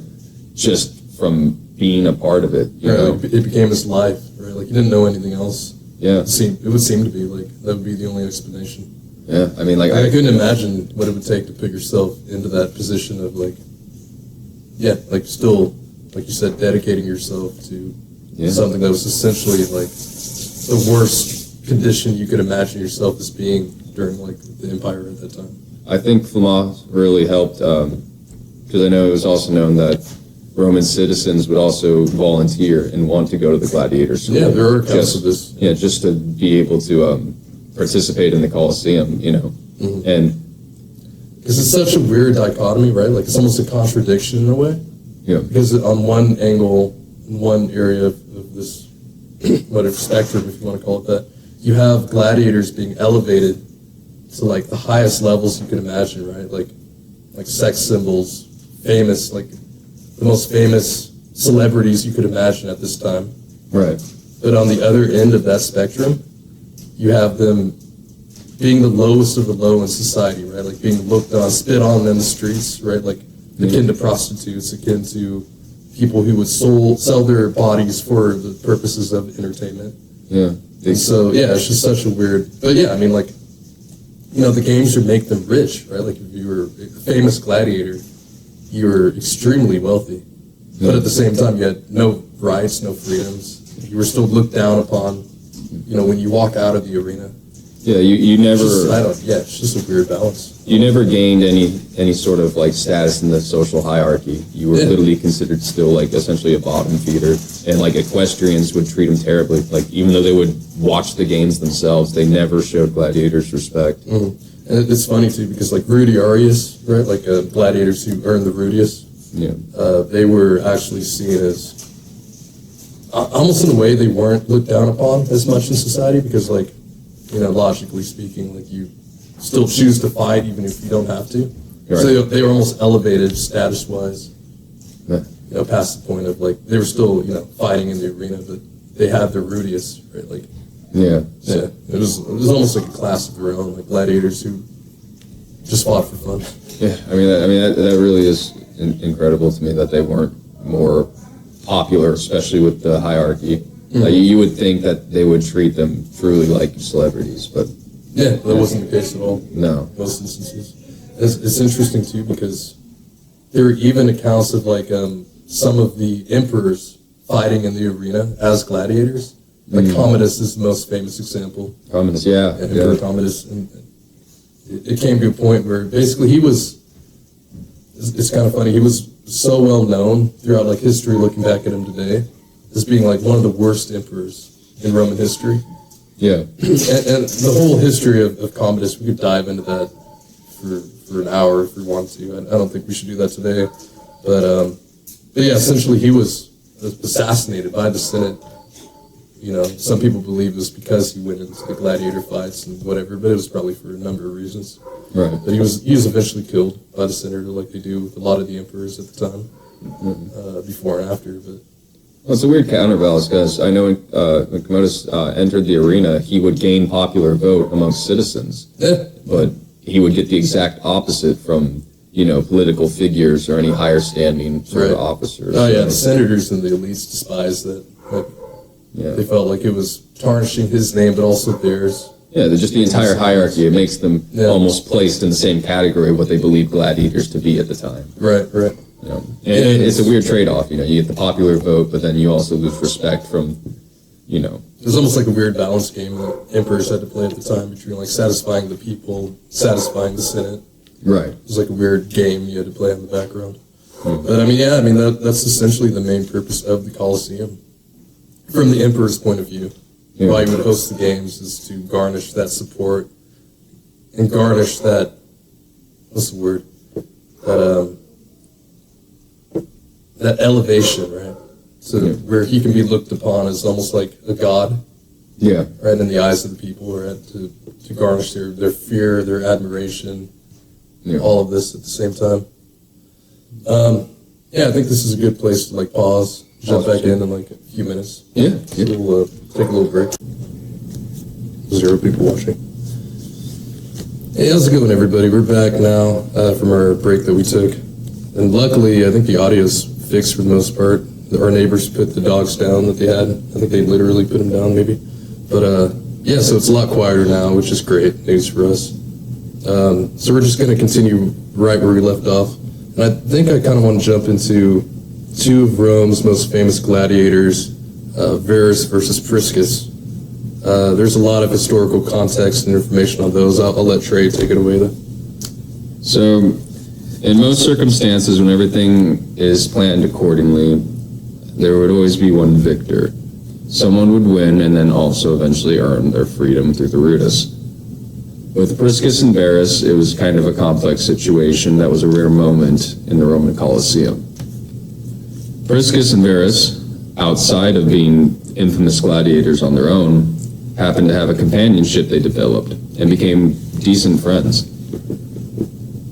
just from being a part of it. It became his life, right? He didn't know anything else. Yeah. It would seem to be that would be the only explanation. Yeah, I mean, I couldn't imagine what it would take to put yourself into that position of still, like you said, dedicating yourself to something that was essentially the worst condition you could imagine yourself as being during the empire at that time. I think Flamma really helped because I know it was also known that Roman citizens would also volunteer and want to go to the gladiator school. Yeah, there are accounts of this. Yeah, just to be able to participate in the Colosseum, and because it's such a weird dichotomy, right? It's almost a contradiction in a way. Yeah. Because on one angle, in one area of this whatever spectrum, if you want to call it that, you have gladiators being elevated to the highest levels you can imagine, right? Like sex symbols, famous, the most famous celebrities you could imagine at this time. Right. But on the other end of that spectrum, you have them being the lowest of the low in society, right? Being looked on, spit on in the streets, right? Akin to prostitutes, akin to people who would sell their bodies for the purposes of entertainment. Yeah. And so, it's just such a weird... But yeah, I mean, the games would make them rich, right? If you were a famous gladiator, you were extremely wealthy. Yeah. But at the same time, you had no rights, no freedoms. You were still looked down upon, when you walk out of the arena. Yeah, you never... It's just a weird balance. You never gained any sort of status in the social hierarchy. You were literally considered still essentially a bottom feeder, and equestrians would treat them terribly. Even though they would watch the games themselves, they never showed gladiators respect. Mm-hmm. And it's funny too because Rudiarius, right? Gladiators who earned the Rudius. Yeah. They were actually seen as almost in a way they weren't looked down upon as much in society because logically speaking, you still choose to fight even if you don't have to. Right. So they were almost elevated status-wise, past the point of they were still fighting in the arena, but they had their Rudius, right? It was almost like a class of their own, gladiators who just fought for fun. Yeah, that really is incredible to me that they weren't more popular, especially with the hierarchy. Mm-hmm. Like, you would think that they would treat them truly like celebrities, but yeah, that wasn't the case at all. No, most instances. It's interesting too because there are even accounts of like some of the emperors fighting in the arena as gladiators. Like Commodus is the most famous example. Commodus, yeah. Emperor Commodus. And it came to a point where basically he was, it's kind of funny, he was so well known throughout like history, looking back at him today, as being like one of the worst emperors in Roman history. Yeah. and the whole history of Commodus, we could dive into that for an hour if we want to. I don't think we should do that today. But yeah, essentially he was assassinated by the Senate. You know, some people believe it was because he went into the gladiator fights and whatever, but it was probably for a number of reasons. Right. But he was eventually killed by the senator, like they do with a lot of the emperors at the time, before and after. But well, it's a weird counterbalance because I know when Commodus entered the arena, he would gain popular vote amongst citizens. Yeah. But he would get the exact opposite from, you know, political figures or any higher standing sort of officers. Oh yeah, the senators and the elites despised that. Like, yeah. They felt like it was tarnishing his name, but also theirs. Yeah, they're just the entire hierarchy. It makes them almost placed in the same category of what they believed gladiators to be at the time. Right. You know, it's a weird trade-off. You know, you get the popular vote, but then you also lose respect from, you know. It was almost like a weird balance game that emperors had to play at the time between like satisfying the people, satisfying the Senate. Right. It was like a weird game you had to play in the background. Mm-hmm. But that's essentially the main purpose of the Colosseum. From the emperor's point of view, why he would host the games is to garnish that support and garnish that, what's the word, that elevation, right? So where he can be looked upon as almost like a god, right, in the eyes of the people, right, to garnish their fear, their admiration, all of this at the same time. I think this is a good place to like pause. Jump back in like a few minutes. Yeah. We'll take a little break. 0 people watching. Hey, how's it going, everybody? We're back now from our break that we took. And luckily, I think the audio's fixed for the most part. Our neighbors put the dogs down that they had. I think they literally put them down, maybe. But, so it's a lot quieter now, which is great news for us. So we're just going to continue right where we left off. And I think I kind of want to jump into 2 of Rome's most famous gladiators, Verus versus Priscus. There's a lot of historical context and information on those. I'll let Trey take it away, though. So, in most circumstances, when everything is planned accordingly, there would always be one victor. Someone would win and then also eventually earn their freedom through the Brutus. With Priscus and Verus, it was kind of a complex situation that was a rare moment in the Roman Colosseum. Priscus and Verus, outside of being infamous gladiators on their own, happened to have a companionship they developed and became decent friends.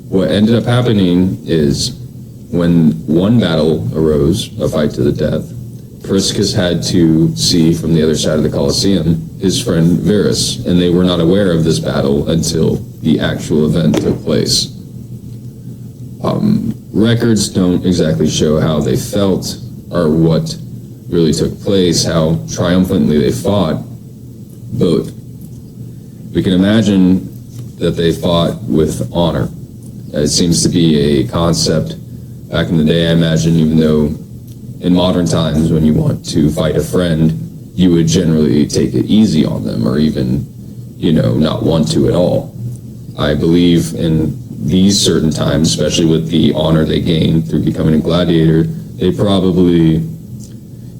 What ended up happening is when one battle arose, a fight to the death, Priscus had to see from the other side of the Colosseum his friend Verus, and they were not aware of this battle until the actual event took place. Records don't exactly show how they felt or what really took place, how triumphantly they fought, but we can imagine that they fought with honor. It seems to be a concept back in the day, I imagine, even though in modern times when you want to fight a friend, you would generally take it easy on them or even, not want to at all. I believe in these certain times, especially with the honor they gained through becoming a gladiator, they probably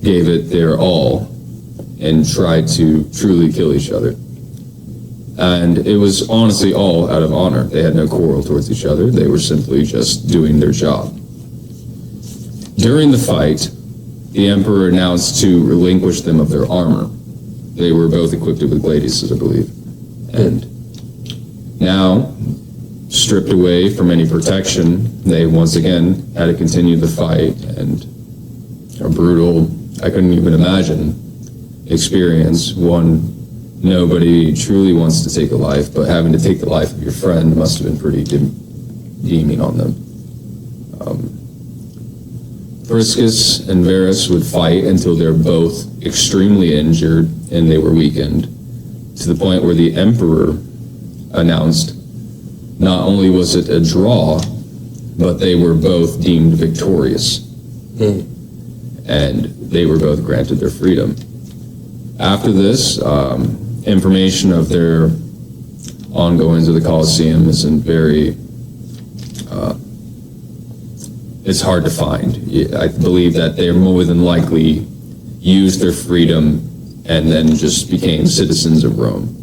gave it their all and tried to truly kill each other. And it was honestly all out of honor. They had no quarrel towards each other. They were simply just doing their job. During the fight, the emperor announced to relinquish them of their armor. They were both equipped with gladiuses, I believe. And now, stripped away from any protection, they once again had to continue the fight, and a brutal, I couldn't even imagine, experience, one nobody truly wants to take a life, but having to take the life of your friend must have been pretty deeming on them. Priscus and Verus would fight until they're both extremely injured and they were weakened, to the point where the emperor announced not only was it a draw, but they were both deemed victorious. And they were both granted their freedom. After this, information of their ongoings of the Colosseum isn't very, it's hard to find. I believe that they more than likely used their freedom and then just became citizens of Rome,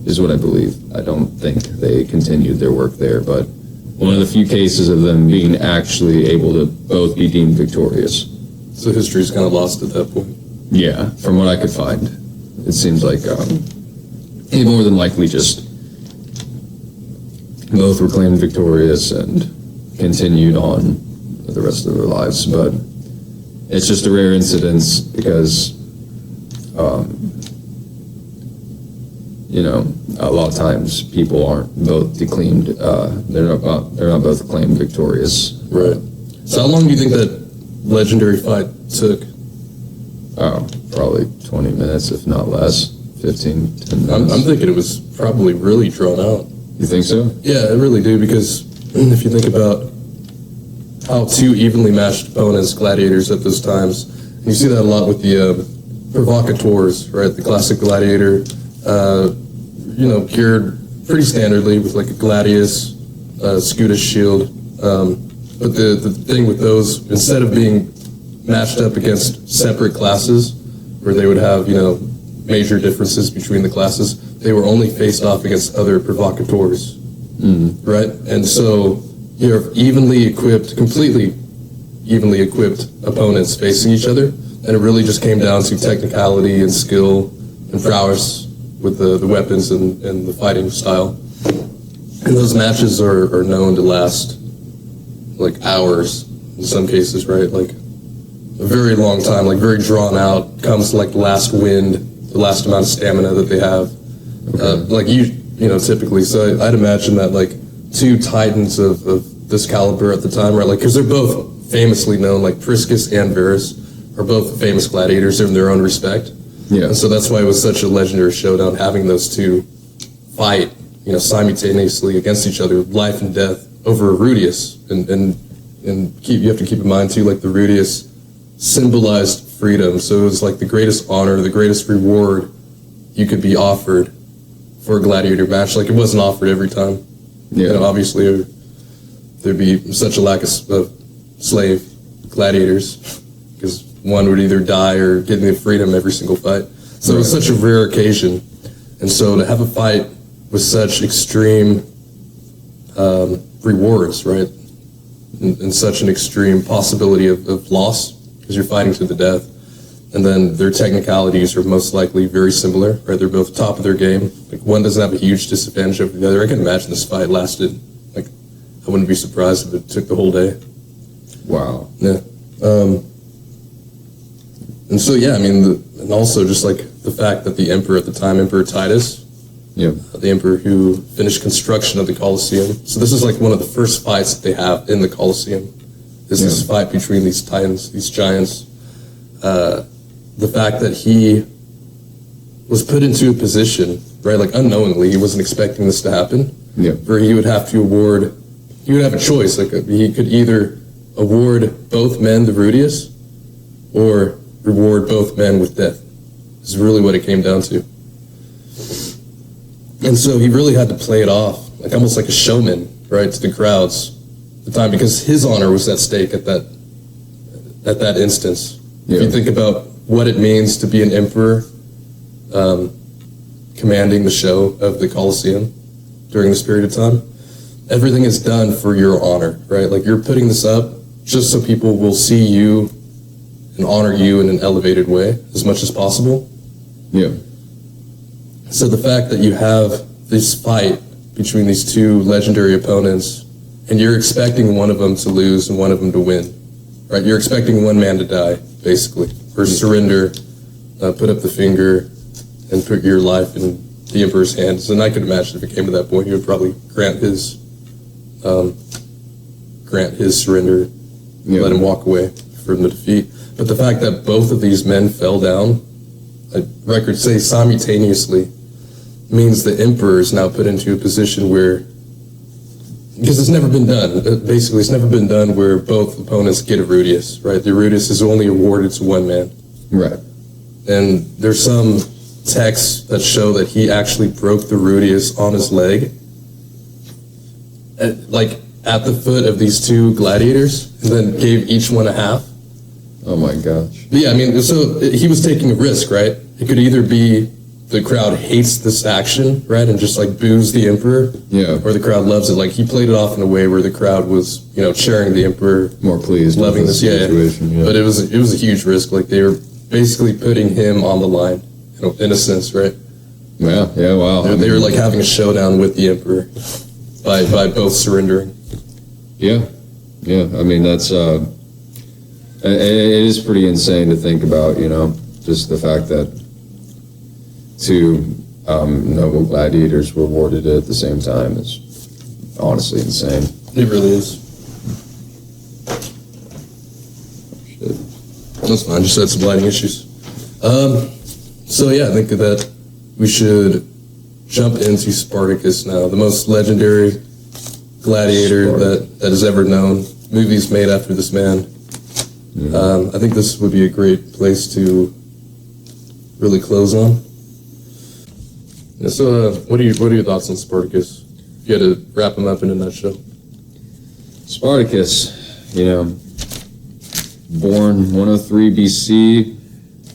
is what I believe. I don't think they continued their work there, but one of the few cases of them being actually able to both be deemed victorious. So history's kind of lost at that point. Yeah, from what I could find, it seems like they more than likely just both were claimed victorious and continued on with the rest of their lives. But it's just a rare incidence because, a lot of times people aren't both declaimed. They're not both claimed victorious. Right. So how long do you think that legendary fight took? Oh, probably 20 minutes, if not less. 10 minutes. I'm thinking it was probably really drawn out. You think so? Yeah, I really do, because if you think about how two evenly matched opponents, gladiators at those times, you see that a lot with the provocateurs, right? The classic gladiator, cured pretty standardly with like a gladius, scutus shield. But the thing with those, instead of being matched up against separate classes, where they would have, major differences between the classes, they were only faced off against other provocateurs, right? And so you have completely evenly equipped opponents facing each other, and it really just came down to technicality and skill and prowess with the weapons and the fighting style. And those matches are known to last like hours in some cases, right? Like a very long time, like very drawn out, comes like the last wind, the last amount of stamina that they have. Typically. So I'd imagine that like two titans of this caliber at the time, right? Like, because they're both famously known, like Priscus and Verus are both famous gladiators in their own respect. Yeah. And so that's why it was such a legendary showdown, having those two fight, simultaneously against each other, life and death, over Rudius. And you have to keep in mind too, like the Rudius symbolized freedom. So it was like the greatest honor, the greatest reward you could be offered for a gladiator match. Like, it wasn't offered every time. Yeah. Obviously there'd be such a lack of slave gladiators, because one would either die or get the freedom every single fight. So it was such a rare occasion. And so to have a fight with such extreme rewards, right? And such an extreme possibility of loss, because you're fighting to the death. And then their technicalities are most likely very similar, right? They're both top of their game. Like, one doesn't have a huge disadvantage over the other. I can imagine this fight lasted, like, I wouldn't be surprised if it took the whole day. Wow. Yeah. And so, yeah, and also just like the fact that the emperor at the time, Emperor Titus, the emperor who finished construction of the Colosseum. So this is like one of the first fights that they have in the Colosseum. This fight between these titans, these giants. The fact that he was put into a position, right, like unknowingly, he wasn't expecting this to happen, where he would have a choice, like he could either award both men the Rudius, or reward both men with death. This is really what it came down to. And so he really had to play it off, like almost like a showman, right, to the crowds at the time, because his honor was at stake at that instance. If you think about what it means to be an emperor commanding the show of the Colosseum during this period of time, everything is done for your honor, right? Like, you're putting this up just so people will see you and honor you in an elevated way as much as possible. Yeah. So the fact that you have this fight between these two legendary opponents, and you're expecting one of them to lose and one of them to win, right? You're expecting one man to die, basically, or surrender, put up the finger, and put your life in the emperor's hands. And I could imagine if it came to that point, he would probably grant his surrender, let him walk away from the defeat. But the fact that both of these men fell down, records say simultaneously, means the emperor is now put into a position where, because it's never been done, basically it's never been done where both opponents get a Rudius, right? The Rudius is only awarded to one man. Right. And there's some texts that show that he actually broke the Rudius on his leg, at the foot of these two gladiators, and then gave each one a half. Oh my gosh. But yeah, I mean, so he was taking a risk, right? It could either be the crowd hates this action, right, and just like boos the emperor, or the crowd loves it. Like he played it off in a way where the crowd was, cheering the emperor, more pleased, loving this situation. Yeah. But it was a huge risk. Like they were basically putting him on the line, in a sense, right? Yeah, wow. They were like having a showdown with the emperor by both surrendering. Yeah. I mean, that's it is pretty insane to think about, just the fact that two noble gladiators were awarded it at the same time is honestly insane. It really is. Shit. That's fine. Just had some lighting issues. So yeah, I think that we should jump into Spartacus now, the most legendary gladiator that is ever known. Movies made after this man. I think this would be a great place to really close on. Yeah, so, what are your thoughts on Spartacus? If you had to wrap him up in a nutshell. Spartacus, born 103 BC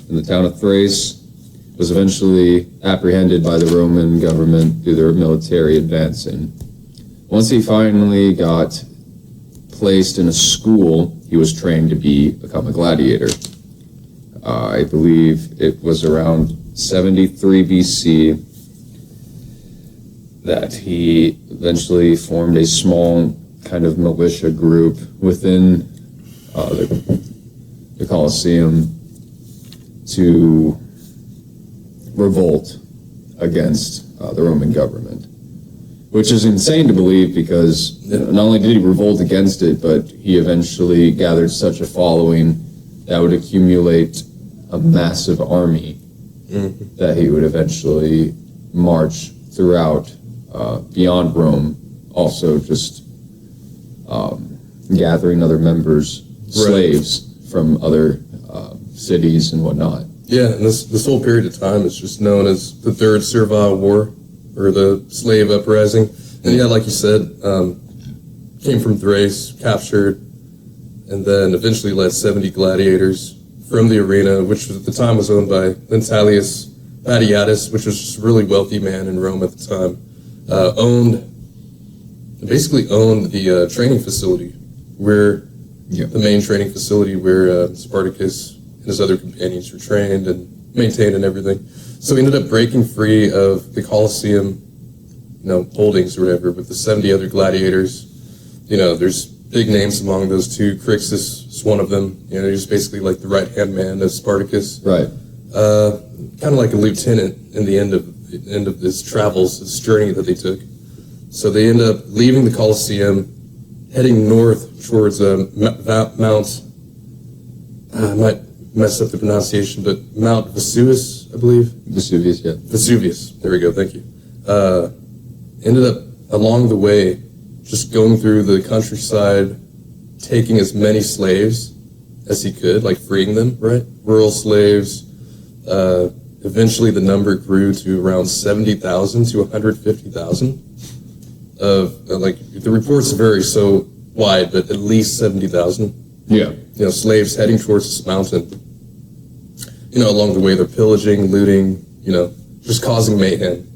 in the town of Thrace, was eventually apprehended by the Roman government through their military advancing. Once he finally got placed in a school, he was trained to become a gladiator. I believe it was around 73 BC that he eventually formed a small kind of militia group within the Colosseum to revolt against the Roman government. Which is insane to believe because not only did he revolt against it, but he eventually gathered such a following that would accumulate a massive army that he would eventually march throughout beyond Rome, also just gathering other members, slaves from other cities and whatnot. Yeah, and this whole period of time is just known as the Third Servile War, or the slave uprising. And yeah, like you said, came from Thrace, captured, and then eventually led 70 gladiators from the arena, which at the time was owned by Lentulus Vadiatus, which was just a really wealthy man in Rome at the time. Basically owned the training facility, the main training facility where Spartacus and his other companions were trained and maintained and everything. So he ended up breaking free of the Colosseum, holdings or whatever, with the 70 other gladiators. There's big names among those two. Crixus is one of them. He's basically like the right-hand man of Spartacus. Right. Kind of like a lieutenant in the end of his travels, this journey that they took. So they end up leaving the Colosseum, heading north towards Mount. I might mess up the pronunciation, but Mount Vesuvius, I believe. Vesuvius, yeah. Vesuvius. There we go. Thank you. Ended up along the way, just going through the countryside, taking as many slaves as he could, like freeing them, right? Rural slaves. Eventually, the number grew to around 70,000 to 150,000. The reports vary so wide, but at least 70,000. Yeah. Slaves heading towards this mountain. Along the way, they're pillaging, looting, just causing mayhem.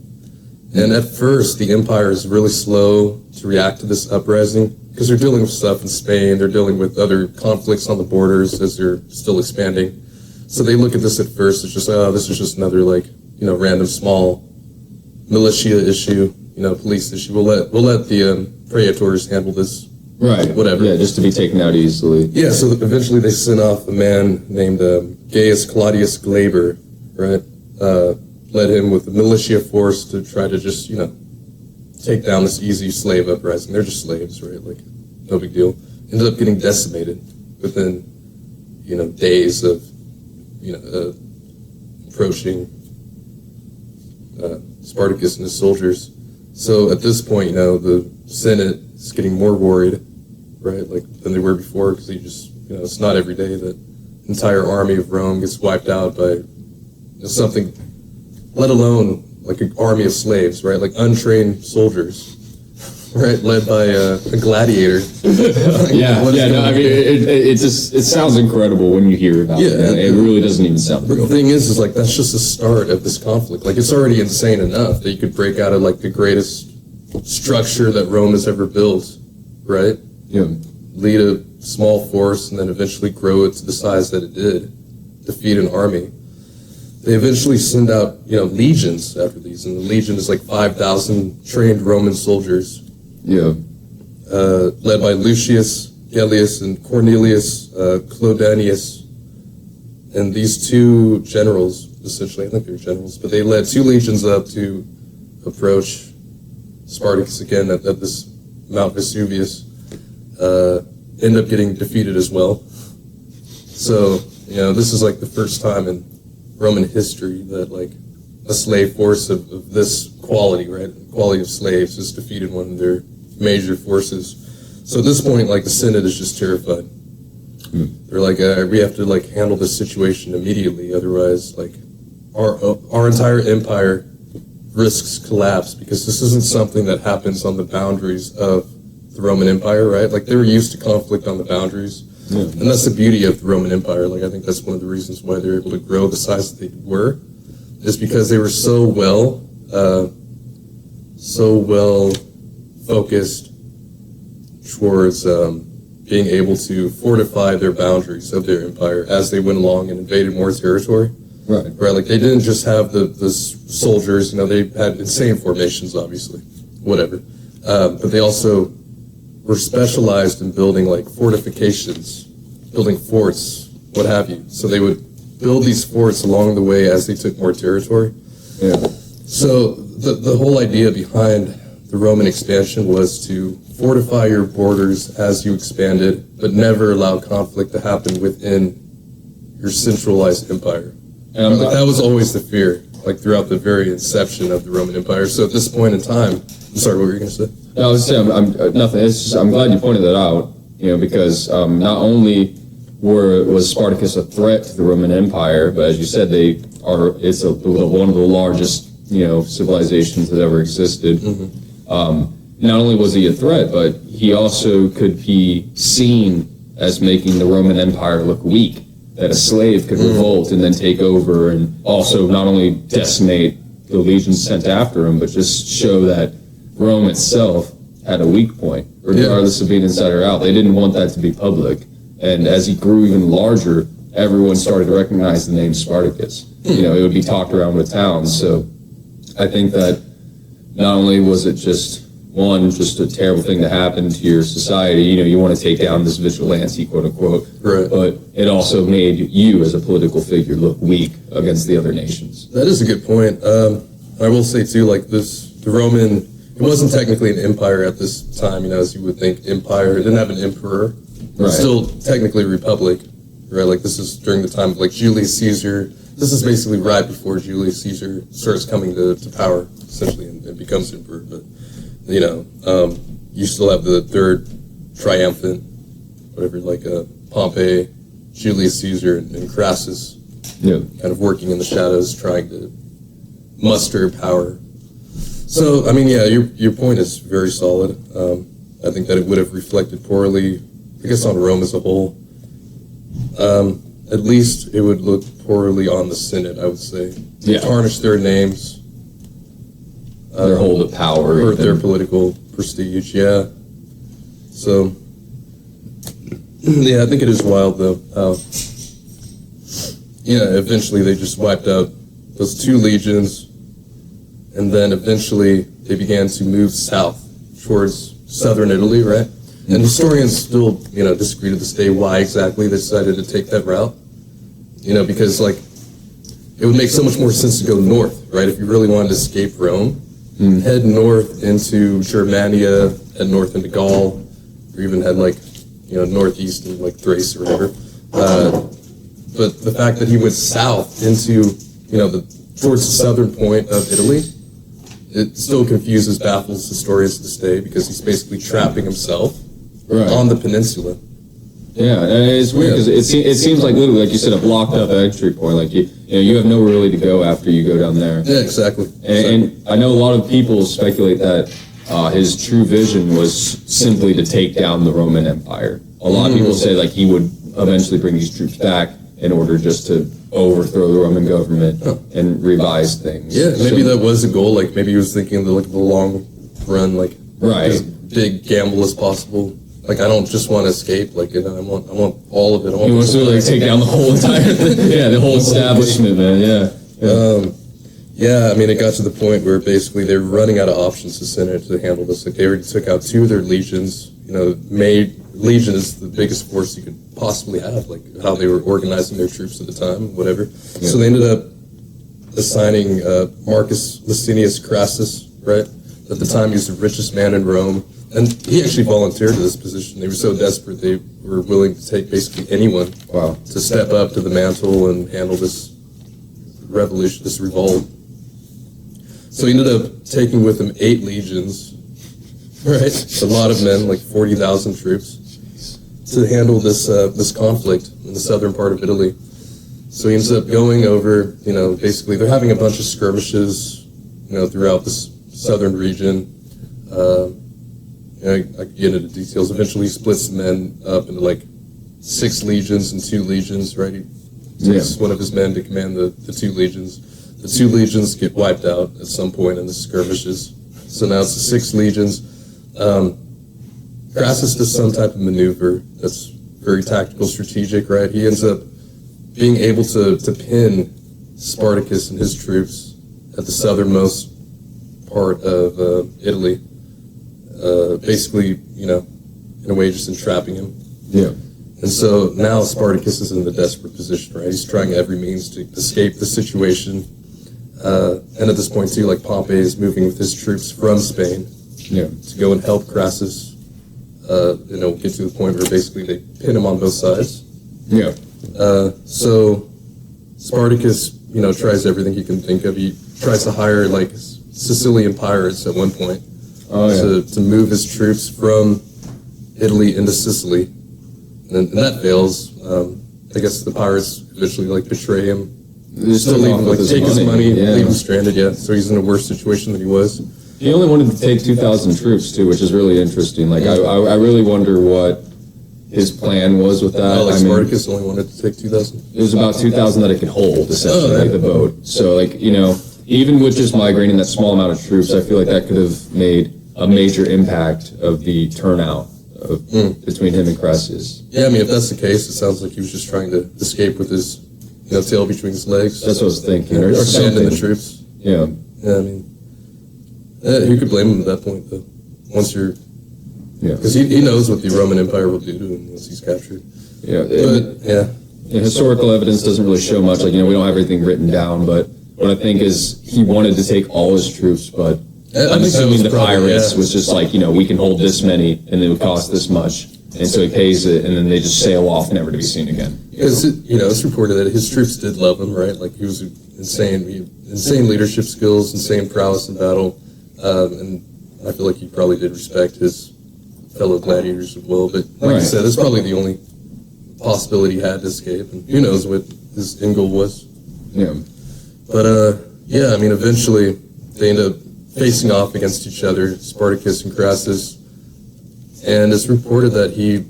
And at first, the empire is really slow to react to this uprising because they're dealing with stuff in Spain. They're dealing with other conflicts on the borders as they're still expanding. So they look at this at first as just, this is just another random small militia issue, police issue. We'll let the praetors handle this. Right. Whatever. Yeah, just to be taken out easily. Yeah, so eventually they sent off a man named Gaius Claudius Glaber, right? led him with a militia force to try to just, take down this easy slave uprising. They're just slaves, right? Like, no big deal. Ended up getting decimated within, days of, approaching Spartacus and his soldiers. So at this point, the Senate is getting more worried, right, than they were before, because it's not every day that entire army of Rome gets wiped out by something, let alone like an army of slaves, right, like untrained soldiers, right, led by a gladiator. It sounds incredible when you hear about it. It really doesn't even sound real. The thing is that's just the start of this conflict. Like, it's already insane enough that you could break out of like the greatest structure that Rome has ever built, right? Yeah. Lead a small force and then eventually grow it to the size that it did, defeat an army. They eventually send out, legions after these, and the legion is like 5,000 trained Roman soldiers. Yeah. Led by Lucius Gellius and Cornelius Clodanius. And these two generals, essentially, I think they're generals, but they led two legions up to approach Spartacus again at this Mount Vesuvius. End up getting defeated as well. So, this is like the first time in Roman history that like a slave force of this quality, right, quality of slaves, has defeated one of their major forces. So at this point, like, the Senate is just terrified. They're like, we have to like handle this situation immediately, otherwise like our entire empire risks collapse, because this isn't something that happens on the boundaries of the Roman Empire, right? Like, they were used to conflict on the boundaries. Yeah. And that's the beauty of the Roman Empire. Like, I think that's one of the reasons why they're able to grow the size that they were, is because they were so well focused towards being able to fortify their boundaries of their empire as they went along and invaded more territory. Right. Like, they didn't just have the soldiers, they had insane formations, obviously, whatever. But they also were specialized in building like fortifications, building forts, what have you. So they would build these forts along the way as they took more territory. Yeah. So the whole idea behind the Roman expansion was to fortify your borders as you expanded, but never allow conflict to happen within your centralized empire. And that was always the fear, like throughout the very inception of the Roman Empire. So at this point in time, I'm sorry, what were you going to say? No, I was saying, nothing. It's just, I'm glad you pointed that out, because not only was Spartacus a threat to the Roman Empire, but as you said, it's one of the largest, civilizations that ever existed. Mm-hmm. Not only was he a threat, but he also could be seen as making the Roman Empire look weak, that a slave could revolt and then take over, and also not only decimate the legions sent after him, but just show that Rome itself had a weak point, regardless of being inside or out. They didn't want that to be public. And as he grew even larger, everyone started to recognize the name Spartacus. It would be talked around the towns. So I think that not only was it just a terrible thing to happen to your society, you want to take down this vigilante, quote unquote, right, but it also made you as a political figure look weak against the other nations. That is a good point. I will say too, like the Roman, it wasn't technically an empire at this time, as you would think empire. It didn't have an emperor. It was still technically a republic, right? Like, this is during the time of like Julius Caesar. This is basically right before Julius Caesar starts coming to power, essentially, and becomes emperor. But you still have the third triumphant, whatever, like Pompey, Julius Caesar, and Crassus, kind of working in the shadows, trying to muster power. So, your point is very solid. I think that it would have reflected poorly, I guess, on Rome as a whole. At least it would look poorly on the Senate, I would say. Tarnish their names. Their hold of power. Hurt their political prestige, So, I think it is wild, though, how, eventually they just wiped out those two legions, and then eventually they began to move south towards southern Italy, right? And historians still, disagree to this day why exactly they decided to take that route. Because, like, it would make so much more sense to go north, right? If you really wanted to escape Rome, head north into Germania, head north into Gaul, or even head northeast in Thrace or whatever. But the fact that he went south into, towards the southern point of Italy, it still confuses, baffles historians to this day, because he's basically trapping himself on the peninsula. Yeah, and it's weird because it seems like literally, like you said, a blocked up entry point. Like you have nowhere really to go after you go down there. Yeah, exactly. And I know a lot of people speculate that his true vision was simply to take down the Roman Empire. A lot of people say like he would eventually bring these troops back in order just to overthrow the Roman government and revise things. Yeah, maybe that was a goal. Like maybe he was thinking of the long run, as big gamble as possible. Like I don't just want to escape. Like I want all of it. He wants to take down the whole entire thing. Yeah, the whole establishment, man. Yeah. I mean, it got to the point where basically they were running out of options to handle this. Like they already took out 2 of their legions. Legion is the biggest force you could possibly have. Like how they were organizing their troops at the time, whatever. Yeah. So they ended up assigning Marcus Licinius Crassus, right? At the time, he was the richest man in Rome. And he actually volunteered to this position. They were so desperate, they were willing to take basically anyone to step up to the mantle and handle this revolution, this revolt. So he ended up taking with him 8 legions, right? A lot of men, like 40,000 troops, to handle this conflict in the southern part of Italy. So he ends up going over, basically they're having a bunch of skirmishes, throughout this southern region. I can get into details. Eventually, he splits the men up into 6 legions and 2 legions, right? He takes one of his men to command the 2 legions. The 2 legions get wiped out at some point in the skirmishes. So now it's the 6 legions. Crassus does some type of maneuver that's very tactical, strategic, right? He ends up being able to pin Spartacus and his troops at the southernmost part of Italy. Basically, in a way, just entrapping him. Yeah. And so now Spartacus is in the desperate position, right? He's trying every means to escape the situation. And at this point, too, Pompey is moving with his troops from Spain to go and help Crassus. Get to the point where basically they pin him on both sides. Yeah. So Spartacus, tries everything he can think of. He tries to hire Sicilian pirates at one point. To move his troops from Italy into Sicily, and that fails. I guess the pirates eventually betray him. They still leave him, take his money, leave him stranded. Yeah, so he's in a worse situation than he was. He only wanted to take 2,000 troops too, which is really interesting. I really wonder what his plan was with that. Spartacus only wanted to take 2,000. It was about 2,000 that it could hold, essentially, the boat. So even with just migrating that small amount of troops, I feel like that could have made a major impact of the turnout between him and Crassus. Yeah, if that's the case, it sounds like he was just trying to escape with his tail between his legs. That's what I was thinking. Or abandon the troops. Yeah. Yeah, who could blame him at that point, though? Once you're... Yeah. Because he knows what the Roman Empire will do to him once he's captured. Yeah. Historical evidence doesn't really show much. We don't have everything written down, but what I think is he wanted to take all his troops, but I'm assuming the pirates was just we can hold this many, and it would cost this much. And so he pays it, and then they just sail off, never to be seen again. Because, it's reported that his troops did love him, right? He was insane leadership skills, insane prowess in battle. And I feel like he probably did respect his fellow gladiators as well. But like you said, that's probably the only possibility he had to escape. And who knows what his end goal was. Yeah. But, eventually they end up facing off against each other, Spartacus and Crassus, and it's reported that he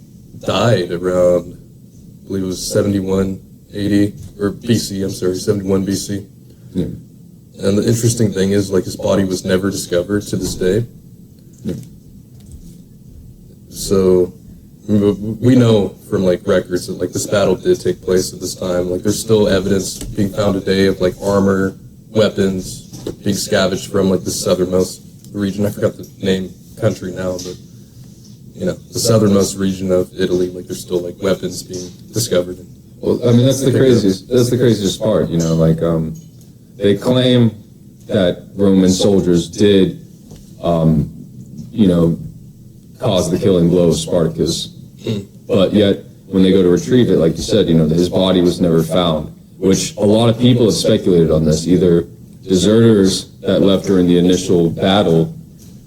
died around, I believe it was 71 AD, or BC, 71 BC. Yeah. And the interesting thing is, his body was never discovered to this day. Yeah. So, we know from, records that, this battle did take place at this time. There's still evidence being found today of, armor, weapons, being scavenged from the southernmost region. I forgot the country now, but the southernmost region of Italy. There's still weapons being discovered and Well, I mean, that's the craziest. That's the craziest part. You know, like they claim that Roman soldiers did, you know, cause the killing blow of Spartacus, but yet when they go to retrieve it, like you said, you know, his body was never found. Which a lot of people have speculated on this. Either deserters that left during the initial battle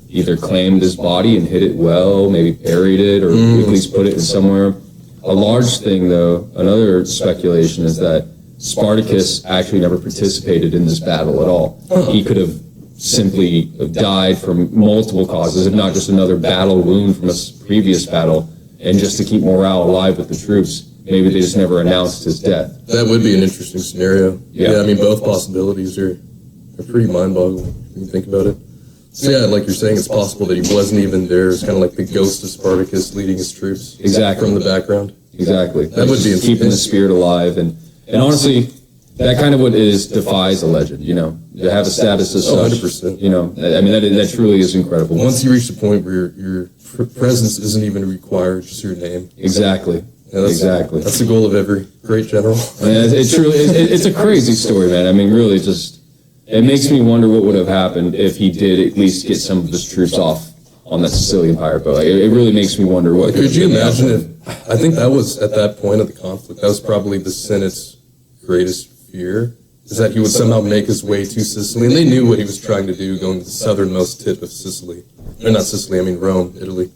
either claimed his body and hid it well, maybe buried it, or at least put it in somewhere. A large thing, though, another speculation is that Spartacus actually never participated in this battle at all. He could have simply died from multiple causes, if not just another battle wound from a previous battle, and just to keep morale alive with the troops, maybe they just never announced his death. That would be an interesting scenario. Yeah, I mean, both possibilities are pretty mind-boggling when you think about it. So yeah, like you're saying, it's possible that he wasn't even there. It's kind of like the ghost of Spartacus leading his troops from the background. Exactly. That would be keeping the spirit alive. And honestly, that kind of what defies a legend, you know, to have a status as such. 100%. You know, I mean, that truly is incredible. Once you reach the point where your presence isn't even required, just your name. Exactly. Yeah, exactly. That's the goal of every great general. It's a crazy story, man. I mean, really, it makes me wonder what would have happened if he did at least get some of his troops off on that Sicilian pirate boat. Like, it really makes me wonder what. Could you imagine if? I think that was at that point of the conflict. That was probably the Senate's greatest fear, is that he would somehow make his way to Sicily, and they knew what he was trying to do, going to the southernmost tip of Sicily, or not Sicily, I mean Rome, Italy,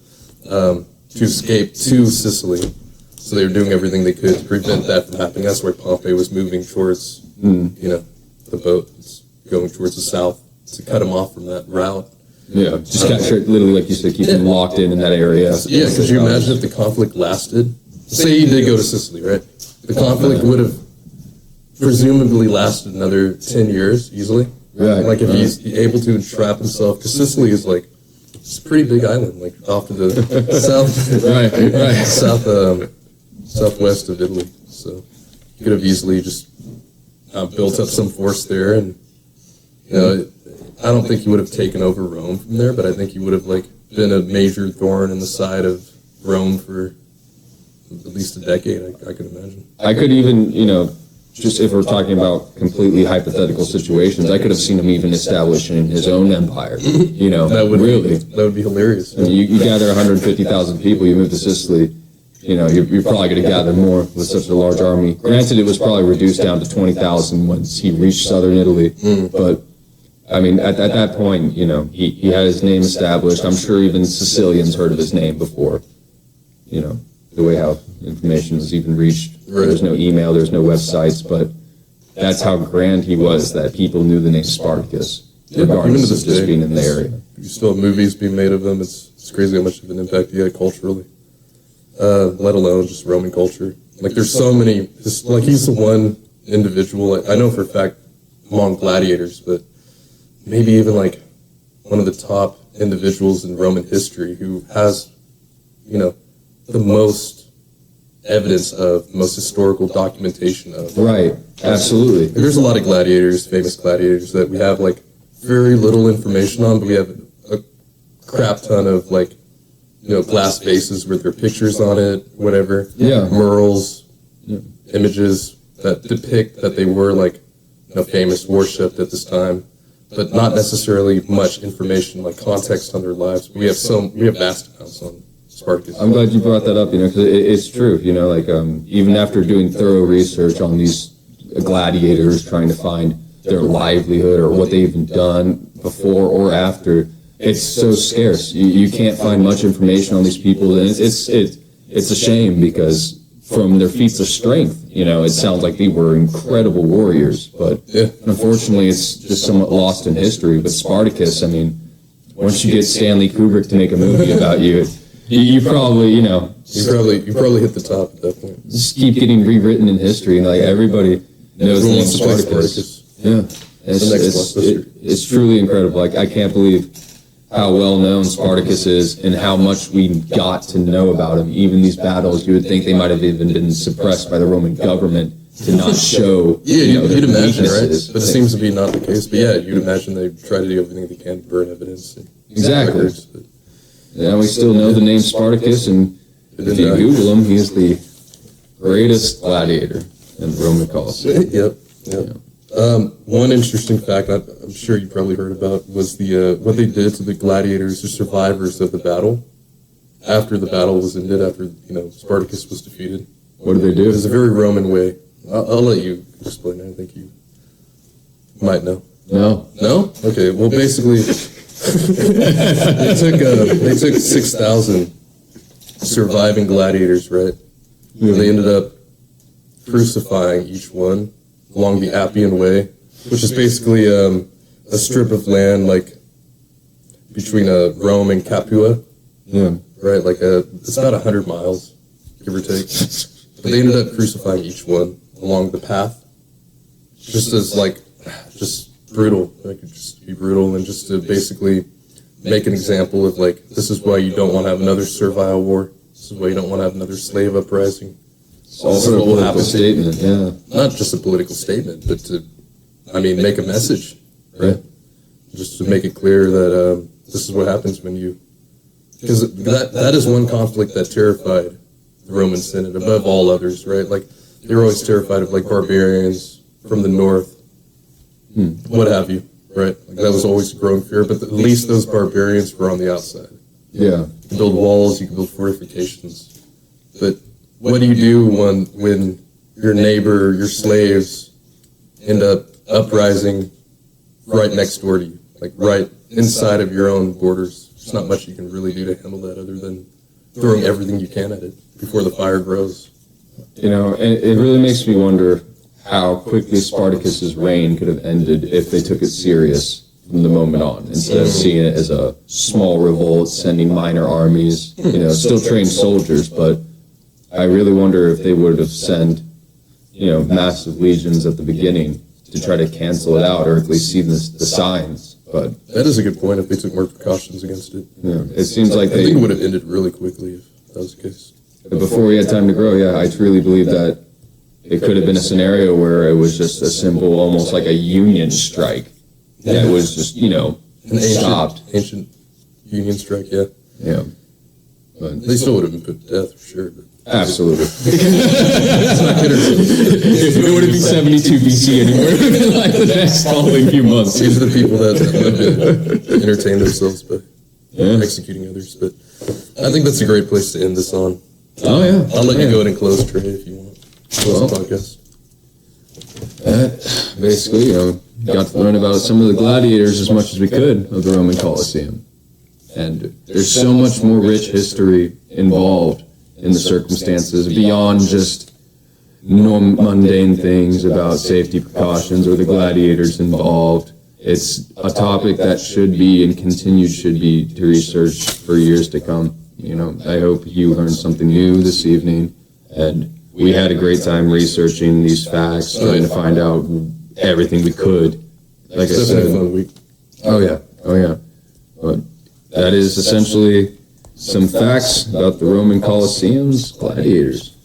to escape to Sicily. So they were doing everything they could to prevent that from happening. That's where Pompey was moving towards, you know, the boat. Going towards the south to cut him off from that route. Yeah, just capture it, literally, like you said, keep him locked in that area. Yeah, could you imagine if the conflict lasted? Say he did go to Sicily, right? The conflict would have presumably lasted another 10 years, easily. Right. Like if he's able to entrap himself, because Sicily is like, it's a pretty big island, like off to the south, southwest of Italy. So he could have easily just built up some force there, and you know, I don't think he would have taken over Rome from there, but I think he would have like been a major thorn in the side of Rome for at least a decade. I could imagine. I could even, you know, just if we're talking about completely hypothetical situations, I could have seen him even establishing his own empire. You know, that would be hilarious. I mean, you gather 150,000 people, you move to Sicily. You know, you're probably going to gather more with such a large army. Granted, it was probably reduced down to 20,000 once he reached southern Italy. But, I mean, at that point, you know, he had his name established. I'm sure even Sicilians heard of his name before. You know, the way how information was even reached. Right. There's no email, there's no websites, but that's how grand he was that people knew the name Spartacus, regardless of just being in the area. You still have movies being made of him. It's crazy how much of an impact he had culturally. Let alone just Roman culture. Like, there's so many, like, he's the one individual, I know for a fact, among gladiators, but maybe even, like, one of the top individuals in Roman history who has, you know, the most evidence of, most historical documentation of. Right, absolutely. There's a lot of gladiators, famous gladiators, that we have, like, very little information on, but we have a crap ton of, like, you know, glass vases with their pictures on it, whatever. Yeah. Murals, images that depict that they were, like, you know, famous, worshipped at this time, but not necessarily much information, like context on their lives. We have vast amounts on Spartacus. I'm glad you brought that up, you know, because it's true, you know, like, even after doing thorough research on these gladiators, trying to find their livelihood or what they've even done before or after, it's so scarce. You can't find much information on these people, and it's a shame because from their feats of strength, you know, it sounds like they were incredible warriors, but unfortunately, it's just somewhat lost in history. But Spartacus, I mean, once you get Stanley Kubrick to make a movie about you, you probably, you know, you probably hit the top at that point. Just keep getting rewritten in history, and like everybody knows the name Spartacus. Yeah, it's truly incredible. Like, I can't believe how well known Spartacus is and how much we got to know about him. Even these battles, you would think they might have even been suppressed by the Roman government to not show. You'd imagine, right? But it seems to be not the case. But yeah, you'd imagine they try to do everything they can to burn evidence. Exactly. Records, yeah, we still know the name Spartacus, and if you Google him, he is the greatest gladiator in the Roman Colosseum. Yep. One interesting fact I'm sure you probably heard about was the what they did to the gladiators, the survivors of the battle, after the battle was ended, after Spartacus was defeated. What did they do? It was a very Roman way. I'll let you explain it. I think you might know. No. No? Okay. Well, basically, they took 6,000 surviving gladiators, right? And they ended up crucifying each one along the Appian Way, which is basically a strip of land like between Rome and Capua. Yeah. Right, it's about 100 miles, give or take. But they ended up crucifying each one along the path, just brutal. It could just be brutal, and just to basically make an example of this is why you don't want to have another servile war. This is why you don't want to have another slave uprising. It's also a political statement, yeah. Not just a political statement, but to make a message, right? Just to make it clear that this is what happens when you. Because that is one conflict that terrified the Roman Senate above all others, right? They were always terrified of barbarians from the north, what have you, right? That was always a growing fear, but at least those barbarians were on the outside. Yeah. You can build walls, you can build fortifications, but what do you do when your neighbor, your slaves, end up uprising right next door to you, right inside of your own borders? There's not much you can really do to handle that other than throwing everything you can at it before the fire grows. And it really makes me wonder how quickly Spartacus's reign could have ended if they took it serious from the moment on, instead of seeing it as a small revolt, sending minor armies, still trained soldiers, but I really wonder if they would have sent, massive legions at the beginning to try to cancel it out, or at least see the signs. But that is a good point if they took more precautions against it. Yeah, it seems like I think it would have ended really quickly if that was the case. Before we had time to grow, yeah, I truly believe that it could have been a scenario where it was just a simple, almost like a union strike that was just, an stopped. Ancient union strike, yeah. Yeah. But they still would have been put to death, for sure. But absolutely. It wouldn't be 72 BC anymore. It would have been like the next following few months. These are the people that live to entertain themselves by executing others. But I think that's a great place to end this on. Oh, yeah. I'll let you go ahead and close, Trey, if you want. Close the podcast. Basically, got to learn about some of the gladiators as much as we could of the Roman Colosseum. And there's so much more rich history involved in the circumstances beyond just mundane things about safety precautions or the gladiators involved. It's a topic that should be and should be to research for years to come. I hope you learned something new this evening, and we had a great time researching these facts, trying to find out everything we could. Like I said, a fun week. Oh yeah. But that is essentially some facts about the Roman Colosseum's gladiators.